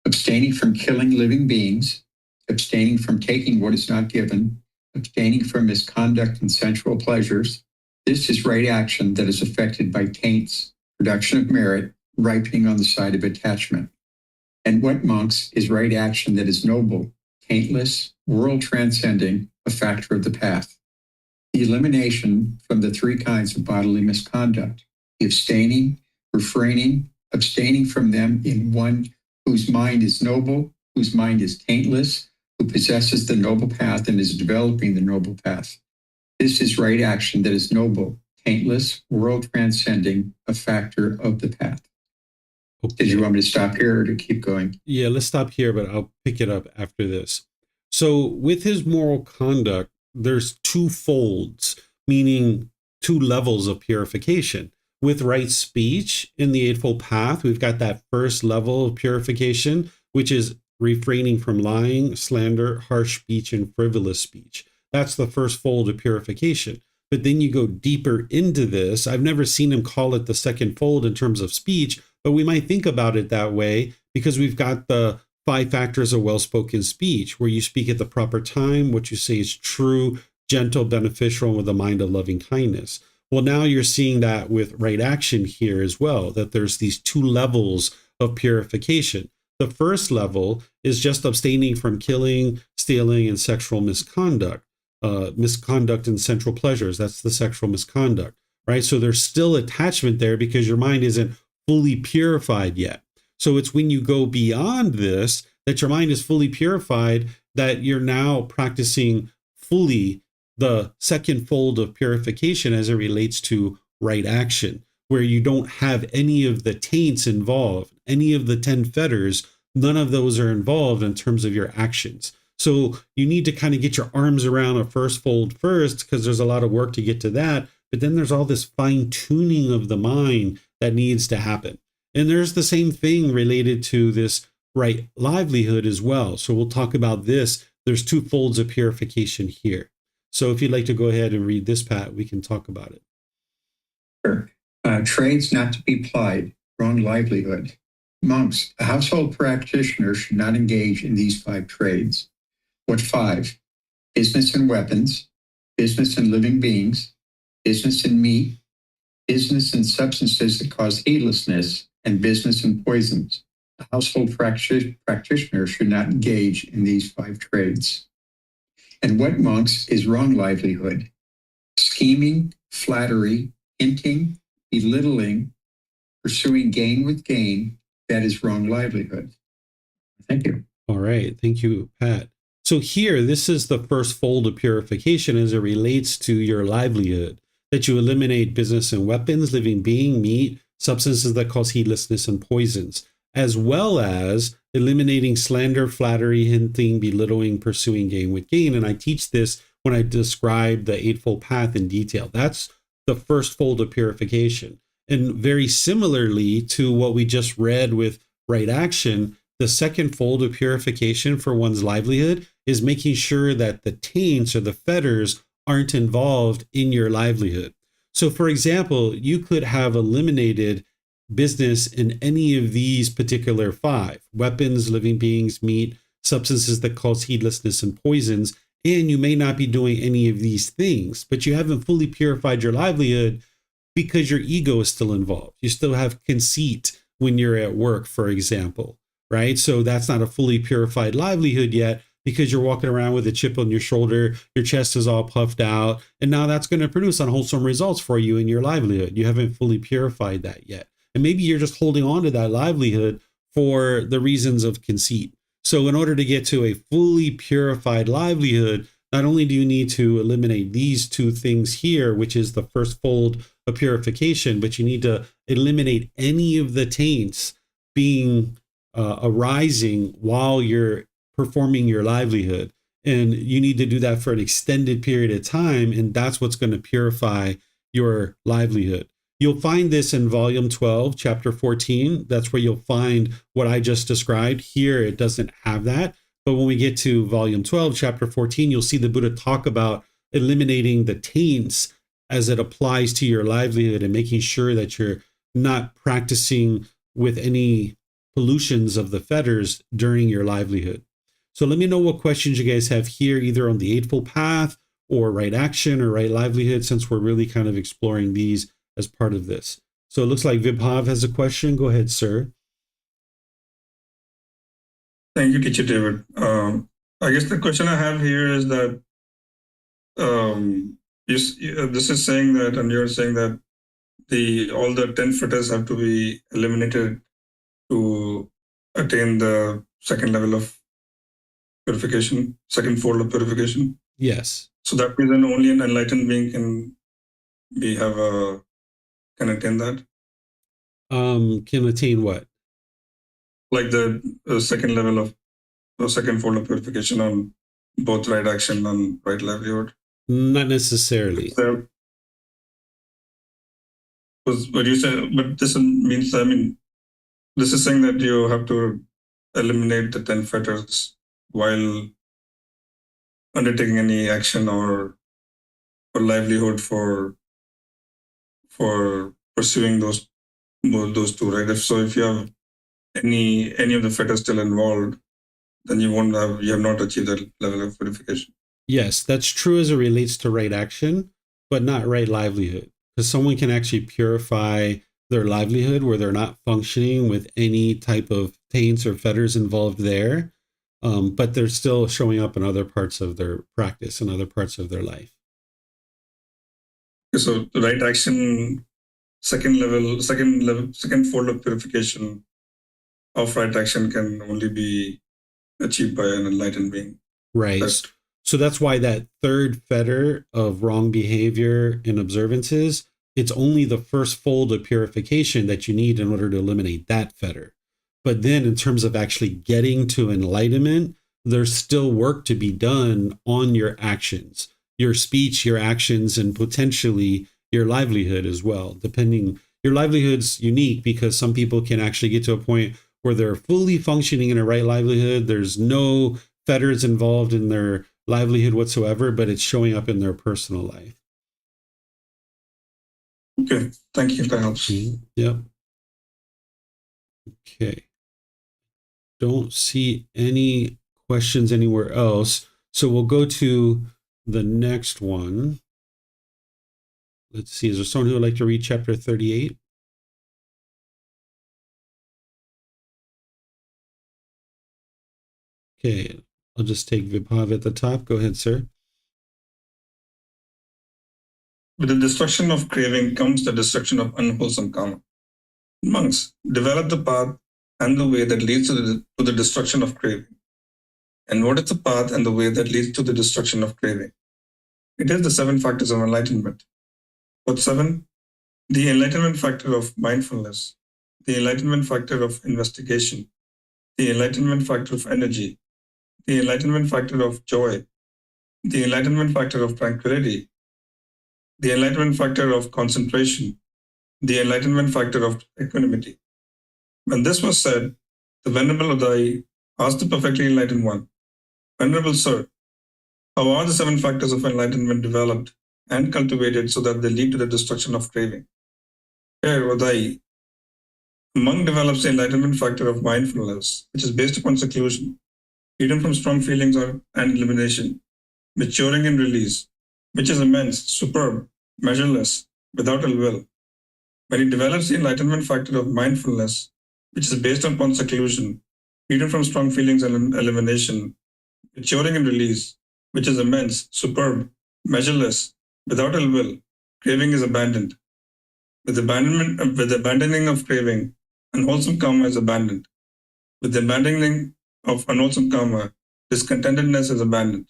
Abstaining from killing living beings, abstaining from taking what is not given, abstaining from misconduct and sensual pleasures. This is right action that is affected by taints, production of merit, ripening on the side of attachment. And what, monks, is right action that is noble, taintless, world transcending, a factor of the path? The elimination from the 3 kinds of bodily misconduct, the abstaining, refraining, abstaining from them in one whose mind is noble, whose mind is taintless, who possesses the noble path and is developing the noble path. This is right action that is noble, taintless, world transcending, a factor of the path. Okay. Did you want me to stop here or to keep going? Yeah, let's stop here, but I'll pick it up after this. So with his moral conduct, there's 2 folds, meaning 2 levels of purification. With right speech in the Eightfold Path, we've got that first level of purification, which is refraining from lying, slander, harsh speech, and frivolous speech. That's the first fold of purification. But then you go deeper into this. I've never seen him call it the second fold in terms of speech, but we might think about it that way because we've got the 5 factors of well-spoken speech, where you speak at the proper time, what you say is true, gentle, beneficial, and with a mind of loving kindness. Well, now you're seeing that with right action here as well, that there's these two levels of purification. The first level is just abstaining from killing, stealing, and sexual misconduct. Misconduct and sensual pleasures. That's the sexual misconduct, right? So there's still attachment there because your mind isn't fully purified yet. So it's when you go beyond this that your mind is fully purified, that you're now practicing fully the second fold of purification as it relates to right action, where you don't have any of the taints involved, any of the 10 fetters, none of those are involved in terms of your actions. So you need to kind of get your arms around a first fold first, because there's a lot of work to get to that. But then there's all this fine tuning of the mind that needs to happen. And there's the same thing related to this right livelihood as well. So we'll talk about this. There's two folds of purification here. So if you'd like to go ahead and read this, Pat, we can talk about it. Sure. Trades not to be plied, wrong livelihood. Monks, a household practitioner should not engage in these 5 trades. What 5? Business in weapons, business in living beings, business in meat, business in substances that cause heedlessness, and business in poisons. A household practitioner should not engage in these 5 trades. And what, monks, is wrong livelihood? Scheming, flattery, hinting, belittling, pursuing gain with gain, that is wrong livelihood. Thank you. All right. Thank you, Pat. So here, this is the first fold of purification as it relates to your livelihood, that you eliminate business and weapons, living being, meat, substances that cause heedlessness, and poisons, as well as eliminating slander, flattery, hinting, belittling, pursuing gain with gain. And I teach this when I describe the Eightfold Path in detail. That's the first fold of purification. And very similarly to what we just read with right action, the second fold of purification for one's livelihood is making sure that the taints or the fetters aren't involved in your livelihood. So for example, you could have eliminated business in any of these particular 5: weapons, living beings, meat, substances that cause heedlessness, and poisons. And you may not be doing any of these things, but you haven't fully purified your livelihood because your ego is still involved. You still have conceit when you're at work, for example, right? So that's not a fully purified livelihood yet, because you're walking around with a chip on your shoulder, your chest is all puffed out, and now that's going to produce unwholesome results for you in your livelihood. You haven't fully purified that yet. And maybe you're just holding on to that livelihood for the reasons of conceit. So in order to get to a fully purified livelihood, not only do you need to eliminate these 2 things here, which is the first fold of purification, but you need to eliminate any of the taints being arising while you're performing your livelihood. And you need to do that for an extended period of time. And that's what's going to purify your livelihood. You'll find this in volume 12, chapter 14. That's where you'll find what I just described. Here, it doesn't have that. But when we get to volume 12, chapter 14, you'll see the Buddha talk about eliminating the taints as it applies to your livelihood and making sure that you're not practicing with any pollutions of the fetters during your livelihood. So let me know what questions you guys have here, either on the Eightfold Path or right action or right livelihood, since we're really kind of exploring these as part of this. So it looks like Vibhav has a question. Go ahead, sir. Thank you, Teacher David. I guess the question I have here is that this is saying that, and you're saying that all the 10 fetters have to be eliminated to attain the second level of purification, second fold of purification. Yes. So that means then only an enlightened being can attain that. Can attain what? Like the second level of the second fold of purification on both right action and right livelihood. Not necessarily. So, what you said, but this means, this is saying that you have to eliminate the 10 fetters while undertaking any action or livelihood for pursuing those 2, right? If you have any of the fetters still involved, then you have not achieved that level of purification. Yes, that's true as it relates to right action, but not right livelihood. because someone can actually purify their livelihood where they're not functioning with any type of taints or fetters involved there, but they're still showing up in other parts of their practice and other parts of their life. So the right action, second fold of purification of right action can only be achieved by an enlightened being. Right. So that's why that third fetter of wrong behavior and observances, it's only the first fold of purification that you need in order to eliminate that fetter. But then in terms of actually getting to enlightenment, there's still work to be done on your actions, your speech, your actions, and potentially your livelihood as well. Depending, your livelihood's unique because some people can actually get to a point where they're fully functioning in a right livelihood. There's no fetters involved in their livelihood whatsoever, but it's showing up in their personal life. Okay, thank you. That helps. Yep. Okay. Don't see any questions anywhere else. So we'll go to the next one. Let's see. Is there someone who would like to read chapter 38? Okay. I'll just take Vibhav at the top. Go ahead, sir. With the destruction of craving comes the destruction of unwholesome karma. Monks, develop the path and the way that leads to the destruction of craving. And what is the path and the way that leads to the destruction of craving? It is the 7 factors of enlightenment. What 7? The enlightenment factor of mindfulness, the enlightenment factor of investigation, the enlightenment factor of energy, the enlightenment factor of joy, the enlightenment factor of tranquility, the enlightenment factor of concentration, the enlightenment factor of equanimity. When this was said, the Venerable Udai asked the perfectly enlightened one, Venerable Sir, how are the 7 factors of enlightenment developed and cultivated so that they lead to the destruction of craving? Here, Udai, a monk develops the enlightenment factor of mindfulness, which is based upon seclusion, freedom from strong feelings and elimination, maturing in release, which is immense, superb, measureless, without ill will. When he develops the enlightenment factor of mindfulness, which is based upon seclusion, freedom from strong feelings and elimination, maturing in release, which is immense, superb, measureless, without ill will, craving is abandoned. With the abandoning of craving, unwholesome karma is abandoned. With the abandoning of unwholesome karma, discontentedness is abandoned.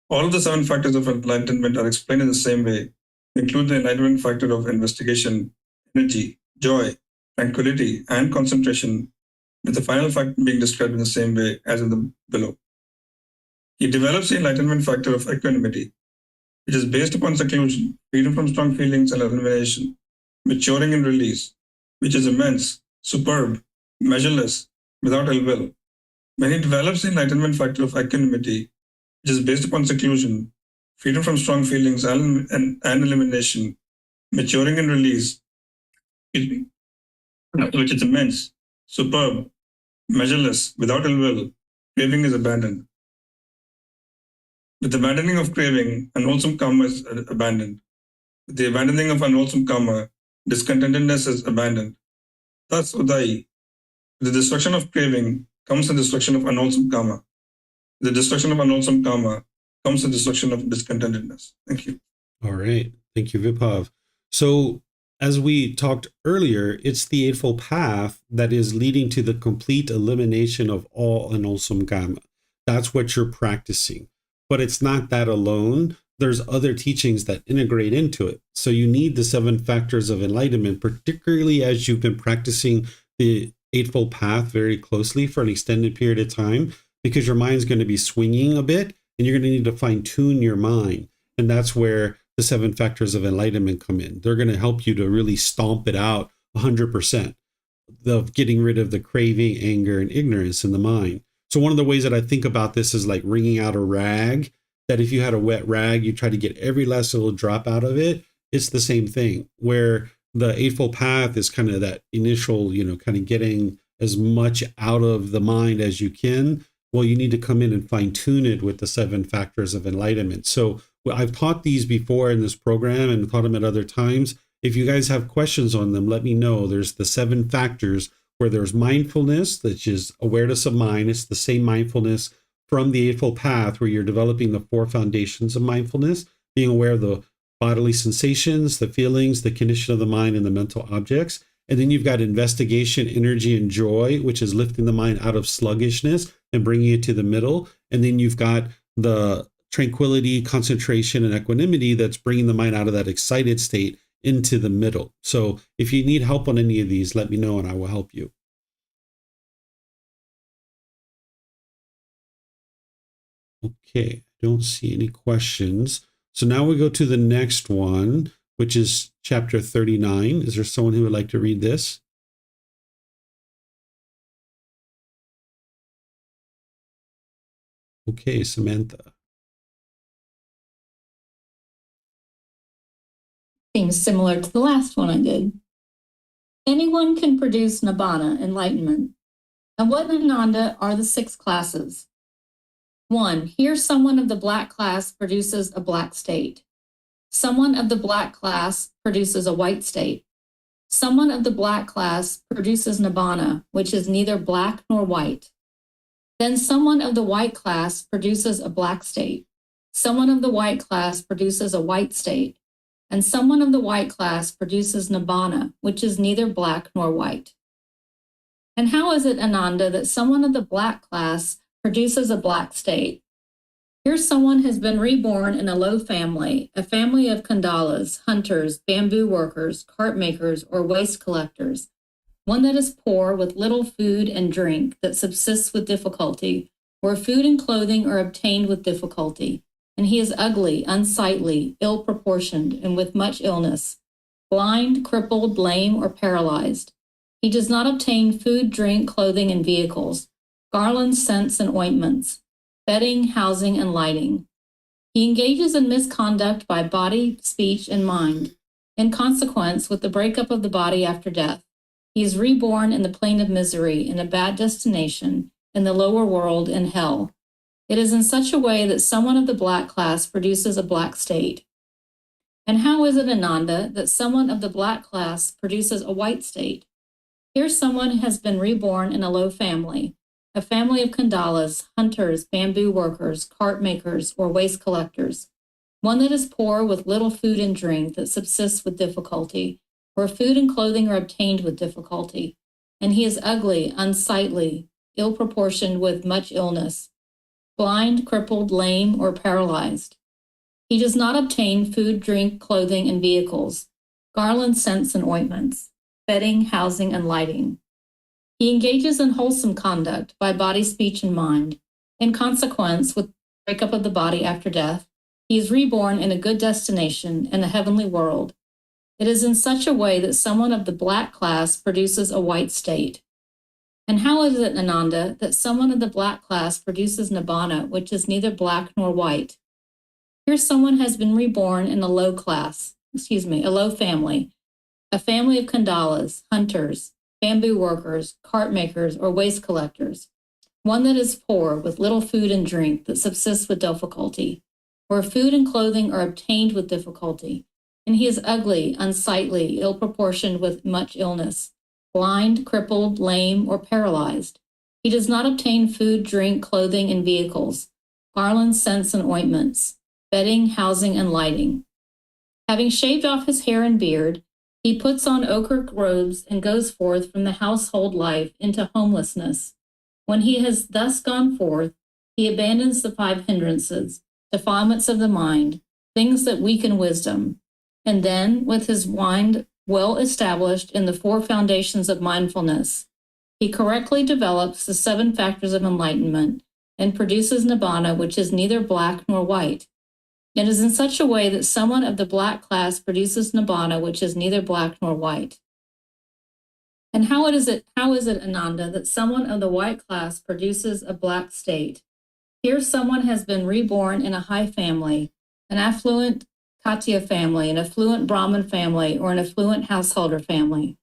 All of the 7 factors of enlightenment are explained in the same way, include the enlightenment factor of investigation, energy, joy, tranquility, and concentration, with the final factor being described in the same way as in the below. He develops the enlightenment factor of equanimity, which is based upon seclusion, freedom from strong feelings and elimination, maturing in release, which is immense, superb, measureless, without ill will. When he develops the enlightenment factor of equanimity, which is based upon seclusion, freedom from strong feelings and elimination, maturing in release, which is immense, superb, measureless, without ill will, craving is abandoned. With the abandoning of craving, unwholesome karma is abandoned. With the abandoning of unwholesome karma, discontentedness is abandoned. Thus, Udai, the destruction of craving comes the destruction of unwholesome karma. The destruction of unwholesome karma comes the destruction of discontentedness. Thank you. All right. Thank you, Vibhav. So as we talked earlier, it's the Eightfold Path that is leading to the complete elimination of all unwholesome karma. That's what you're practicing. But it's not that alone. There's other teachings that integrate into it. So you need the 7 factors of enlightenment, particularly as you've been practicing the Eightfold Path very closely for an extended period of time, because your mind's going to be swinging a bit and you're going to need to fine tune your mind. And that's where the 7 factors of enlightenment come in. They're going to help you to really stomp it out 100%, of getting rid of the craving, anger, and ignorance in the mind. So one of the ways that I think about this is like wringing out a rag, that if you had a wet rag, you try to get every last little drop out of it. It's the same thing, where the Eightfold Path is kind of that initial, kind of getting as much out of the mind as you can. Well, you need to come in and fine tune it with the 7 factors of enlightenment. So I've taught these before in this program and taught them at other times. If you guys have questions on them, let me know. There's the 7 factors where there's mindfulness, which is awareness of mind. It's the same mindfulness from the Eightfold Path where you're developing the 4 foundations of mindfulness, being aware of the bodily sensations, the feelings, the condition of the mind, and the mental objects. And then you've got investigation, energy, and joy, which is lifting the mind out of sluggishness and bringing it to the middle. And then you've got the tranquility, concentration, and equanimity that's bringing the mind out of that excited state into the middle. So if you need help on any of these, let me know and I will help you. Okay, I don't see any questions. So now we go to the next one, which is chapter 39. Is there someone who would like to read this? Okay, Samantha. Seems similar to the last one I did. Anyone can produce nibbana, enlightenment. And what Ananda are the 6 classes? 1. Here someone of the black class produces a black state. Someone of the black class produces a white state. Someone of the black class produces nibbana, which is neither black nor white. Then someone of the white class produces a black state. Someone of the white class produces a white state. And someone of the white class produces nibbana, which is neither black nor white. And how is it, Ananda, that someone of the black class produces a black state? Here someone has been reborn in a low family, a family of kandalas, hunters, bamboo workers, cart makers, or waste collectors, one that is poor with little food and drink, that subsists with difficulty, where food and clothing are obtained with difficulty. And he is ugly, unsightly, ill-proportioned, and with much illness, blind, crippled, lame, or paralyzed. He does not obtain food, drink, clothing, and vehicles, garlands, scents, and ointments, bedding, housing, and lighting. He engages in misconduct by body, speech, and mind. In consequence, with the breakup of the body after death, he is reborn in the plane of misery, in a bad destination, in the lower world, in hell. It is in such a way that someone of the black class produces a black state. And how is it, Ananda, that someone of the black class produces a white state? Here someone has been reborn in a low family, a family of kandalas, hunters, bamboo workers, cart makers, or waste collectors, one that is poor with little food and drink, that subsists with difficulty, where food and clothing are obtained with difficulty. And he is ugly, unsightly, ill-proportioned, with much illness, blind, crippled, lame, or paralyzed. He does not obtain food, drink, clothing, and vehicles, garlands, scents, and ointments, bedding, housing, and lighting. He engages in wholesome conduct by body, speech, and mind. In consequence, with the breakup of the body after death, he is reborn in a good destination in a heavenly world. It is in such a way that someone of the black class produces a white state. And how is it, Ananda, that someone of the black class produces nibbana, which is neither black nor white? Here someone has been reborn in a low family, a family of kandalas, hunters, bamboo workers, cart makers, or waste collectors, one that is poor with little food and drink, that subsists with difficulty, where food and clothing are obtained with difficulty. And he is ugly, unsightly, ill-proportioned, with much illness, blind, crippled, lame, or paralyzed. He does not obtain food, drink, clothing, and vehicles, garlands, scents, and ointments, bedding, housing, and lighting. Having shaved off his hair and beard, he puts on ochre robes and goes forth from the household life into homelessness. When he has thus gone forth, he abandons the 5 hindrances, defilements of the mind, things that weaken wisdom. And then, with his mind well established in the 4 foundations of mindfulness, he correctly develops the 7 factors of enlightenment and produces nibbana, which is neither black nor white. It is in such a way that someone of the black class produces nibbana, which is neither black nor white. And how is it, Ananda, that someone of the white class produces a black state? Here someone has been reborn in a high family, an affluent Katya family, an affluent Brahmin family, or an affluent householder family,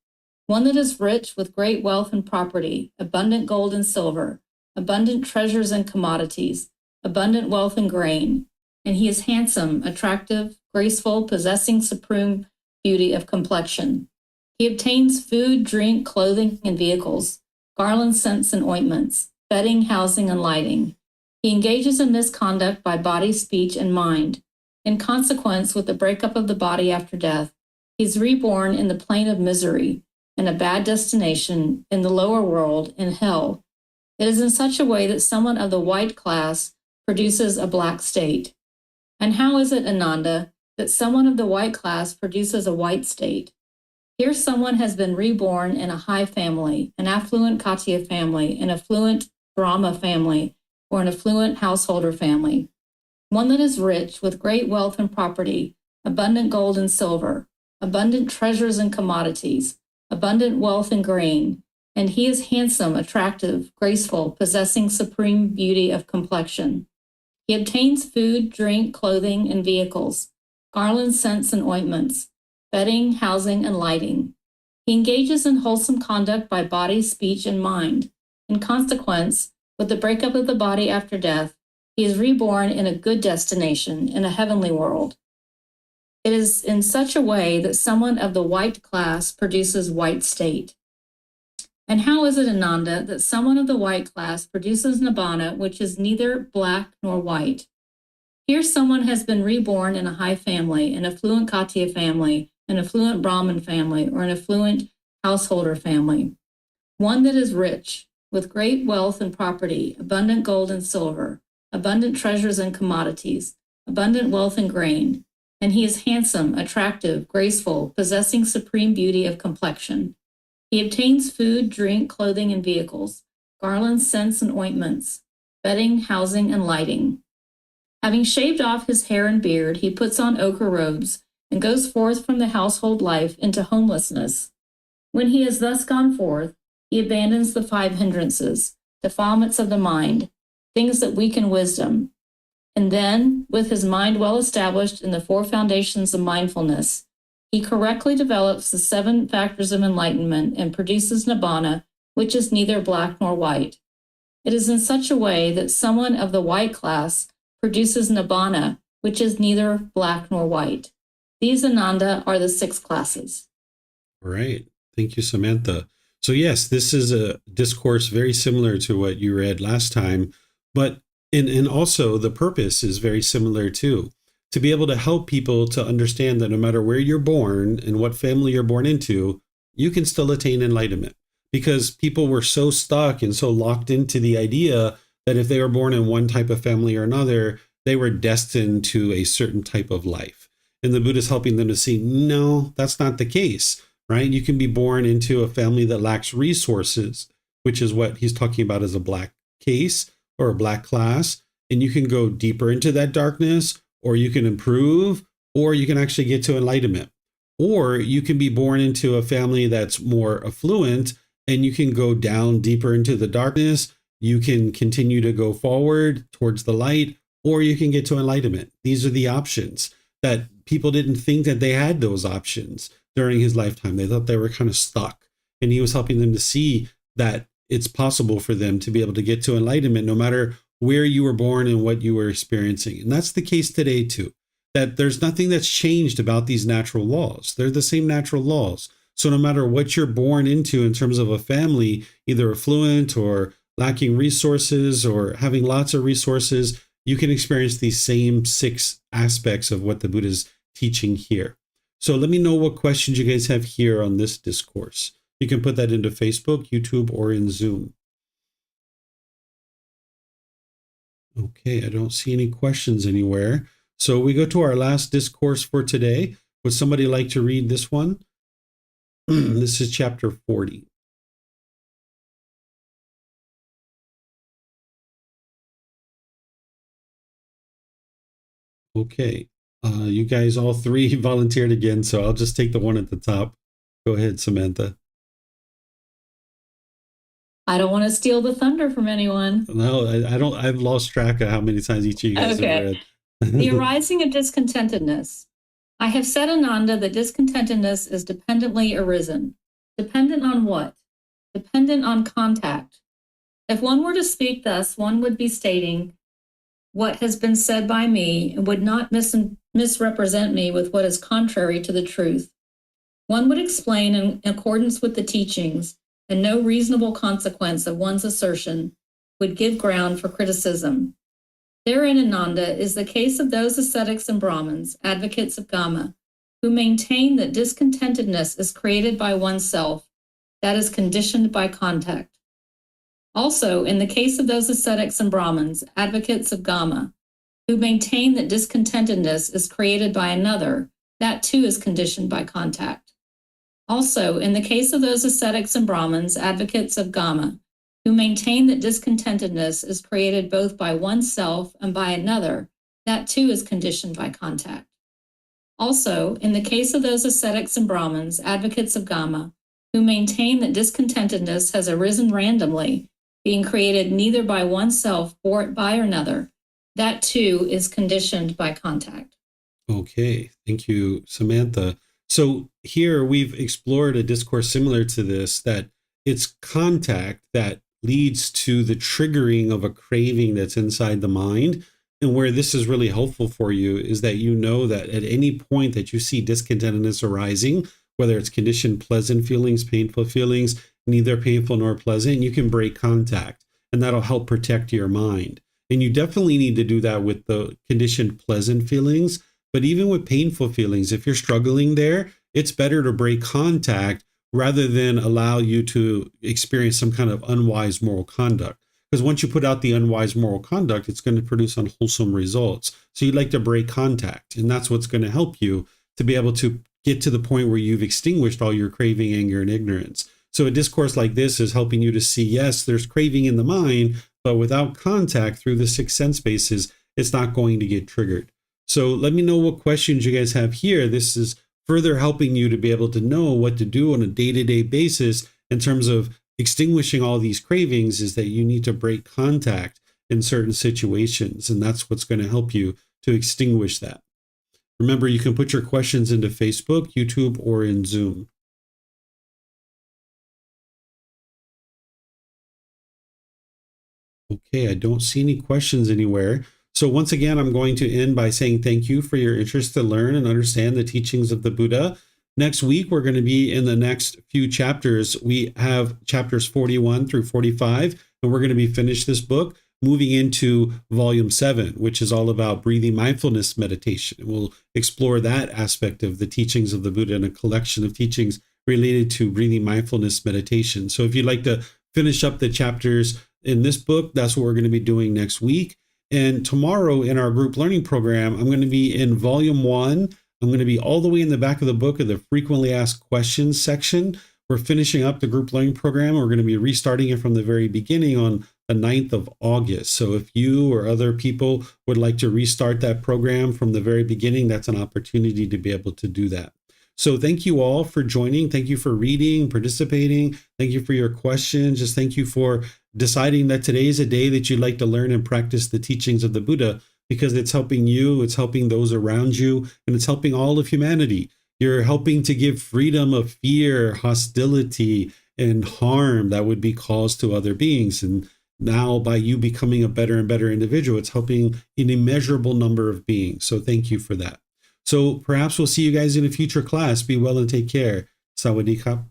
one that is rich with great wealth and property, abundant gold and silver, abundant treasures and commodities, abundant wealth and grain. and he is handsome, attractive, graceful, possessing supreme beauty of complexion. He obtains food, drink, clothing, and vehicles, garlands, scents, and ointments, bedding, housing, and lighting. He engages in this conduct by body, speech, and mind. In consequence, with the breakup of the body after death, he is reborn in the plane of misery, in a bad destination, in the lower world, in hell. It is in such a way that someone of the white class produces a black state. And how is it, Ananda, that someone of the white class produces a white state? Here someone has been reborn in a high family, an affluent Katya family, an affluent Brahma family, or an affluent householder family. One that is rich with great wealth and property, abundant gold and silver, abundant treasures and commodities, abundant wealth and grain, and he is handsome, attractive, graceful, possessing supreme beauty of complexion. He obtains food, drink, clothing, and vehicles, garlands, scents, and ointments, bedding, housing, and lighting. He engages in wholesome conduct by body, speech, and mind. In consequence, with the breakup of the body after death, he is reborn in a good destination, in a heavenly world. It is in such a way that someone of the white class produces white state. And how is it, Ananda, that someone of the white class produces nibbana, which is neither black nor white? Here someone has been reborn in a high family, an affluent Katya family, an affluent Brahmin family, or an affluent householder family. One that is rich, with great wealth and property, abundant gold and silver, abundant treasures and commodities, abundant wealth and grain. And he is handsome, attractive, graceful, possessing supreme beauty of complexion. He obtains food, drink, clothing, and vehicles, garlands, scents, and ointments, bedding, housing, and lighting. Having shaved off his hair and beard, he puts on ochre robes and goes forth from the household life into homelessness. When he has thus gone forth, he abandons the 5 hindrances, defilements of the mind, things that weaken wisdom. And then, with his mind well established in the 4 foundations of mindfulness, he correctly develops the 7 factors of enlightenment and produces nibbana, which is neither black nor white. It is in such a way that someone of the white class produces nibbana, which is neither black nor white. These, Ananda, are the 6 classes. All right. Thank you, Samantha. So yes, this is a discourse very similar to what you read last time, but and also the purpose is very similar too. To be able to help people to understand that no matter where you're born and what family you're born into, you can still attain enlightenment. Because people were so stuck and so locked into the idea that if they were born in one type of family or another, they were destined to a certain type of life. And the Buddha is helping them to see, no, that's not the case, right? You can be born into a family that lacks resources, which is what he's talking about as a black case or a black class. And you can go deeper into that darkness, or you can improve, or you can actually get to enlightenment. Or you can be born into a family that's more affluent and you can go down deeper into the darkness. You can continue to go forward towards the light, or you can get to enlightenment. These are the options that people didn't think that they had those options during his lifetime. They thought they were kind of stuck. And he was helping them to see that it's possible for them to be able to get to enlightenment no matter where you were born and what you were experiencing. And that's the case today too, that there's nothing that's changed about these natural laws. They're the same natural laws. So no matter what you're born into in terms of a family, either affluent or lacking resources or having lots of resources, you can experience these same 6 aspects of what the Buddha is teaching here. So let me know what questions you guys have here on this discourse. You can put that into Facebook, YouTube, or in Zoom. Okay, I don't see any questions anywhere. So we go to our last discourse for today. Would somebody like to read this one? This is chapter 40. Okay, you guys all 3 volunteered again, so I'll just take the one at the top. Go ahead, Samantha. I don't want to steal the thunder from anyone. No, I don't. I've lost track of how many times each of you guys have read. The arising of discontentedness. I have said, Ananda, that discontentedness is dependently arisen. Dependent on what? Dependent on contact. If one were to speak thus, one would be stating, what has been said by me and would not misrepresent me with what is contrary to the truth. One would explain in accordance with the teachings, and no reasonable consequence of one's assertion would give ground for criticism. Therein, Ananda, is the case of those ascetics and Brahmins, advocates of Kamma, who maintain that discontentedness is created by oneself, that is conditioned by contact. Also, in the case of those ascetics and Brahmins, advocates of Kamma, who maintain that discontentedness is created by another, that too is conditioned by contact. Also, in the case of those ascetics and Brahmins, advocates of Kamma, who maintain that discontentedness is created both by oneself and by another, that too is conditioned by contact. Also, in the case of those ascetics and Brahmins, advocates of Kamma, who maintain that discontentedness has arisen randomly, being created neither by oneself or by another, that too is conditioned by contact. Okay, thank you, Samantha. So here we've explored a discourse similar to this, that it's contact that leads to the triggering of a craving that's inside the mind. And where this is really helpful for you is that you know that at any point that you see discontentedness arising, whether it's conditioned pleasant feelings, painful feelings, neither painful nor pleasant, you can break contact, and that'll help protect your mind. And you definitely need to do that with the conditioned pleasant feelings. But even with painful feelings, if you're struggling there, it's better to break contact rather than allow you to experience some kind of unwise moral conduct. Because once you put out the unwise moral conduct, it's going to produce unwholesome results. So you'd like to break contact, and that's what's going to help you to be able to get to the point where you've extinguished all your craving, anger, and ignorance. So a discourse like this is helping you to see, yes, there's craving in the mind, but without contact through the six sense bases, it's not going to get triggered. So let me know what questions you guys have here. This is further helping you to be able to know what to do on a day-to-day basis in terms of extinguishing all these cravings, is that you need to break contact in certain situations. And that's what's going to help you to extinguish that. Remember, you can put your questions into Facebook, YouTube, or in Zoom. Okay, I don't see any questions anywhere. So once again, I'm going to end by saying thank you for your interest to learn and understand the teachings of the Buddha. Next week, we're going to be in the next few chapters. We have chapters 41 through 45, and we're going to be finished this book, moving into volume 7, which is all about breathing mindfulness meditation. We'll explore that aspect of the teachings of the Buddha and a collection of teachings related to breathing mindfulness meditation. So if you'd like to finish up the chapters in this book, that's what we're going to be doing next week. And tomorrow in our group learning program, I'm going to be in volume 1. I'm going to be all the way in the back of the book of the frequently asked questions section. We're finishing up the group learning program. We're going to be restarting it from the very beginning on the 9th of August. So if you or other people would like to restart that program from the very beginning, that's an opportunity to be able to do that. So thank you all for joining. Thank you for reading, participating. Thank you for your questions. Just thank you for deciding that today is a day that you'd like to learn and practice the teachings of the Buddha, because it's helping you, it's helping those around you, and it's helping all of humanity. You're helping to give freedom of fear, hostility, and harm that would be caused to other beings. And now by you becoming a better and better individual, it's helping an immeasurable number of beings. So thank you for that. So perhaps we'll see you guys in a future class. Be well and take care. Sawadee krap.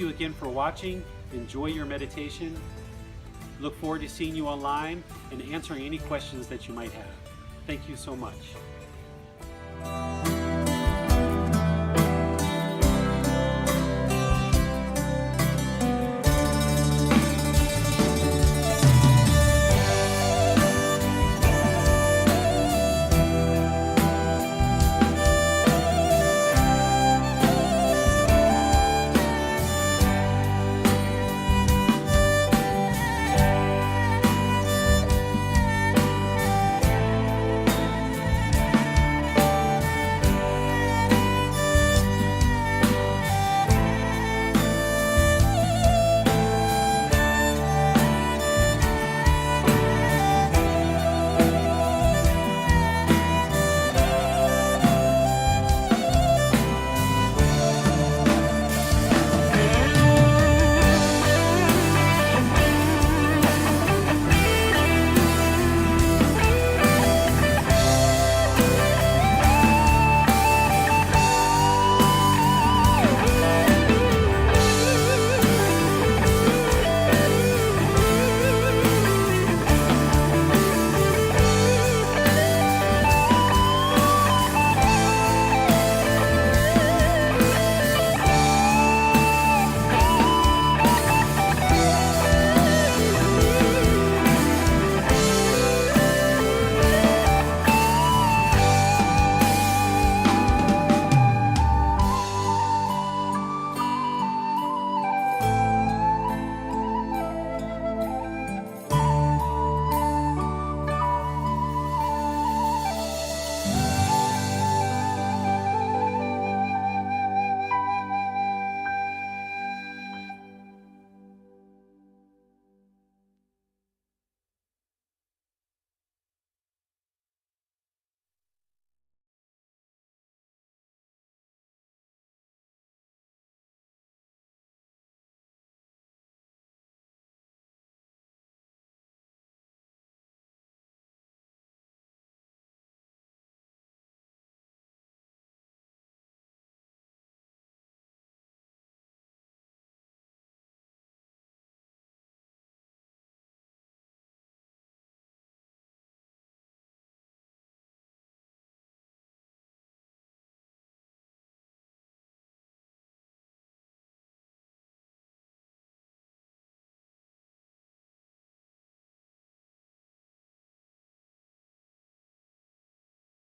you again for watching. Enjoy your meditation. Look forward to seeing you online and answering any questions that you might have. Thank you so much.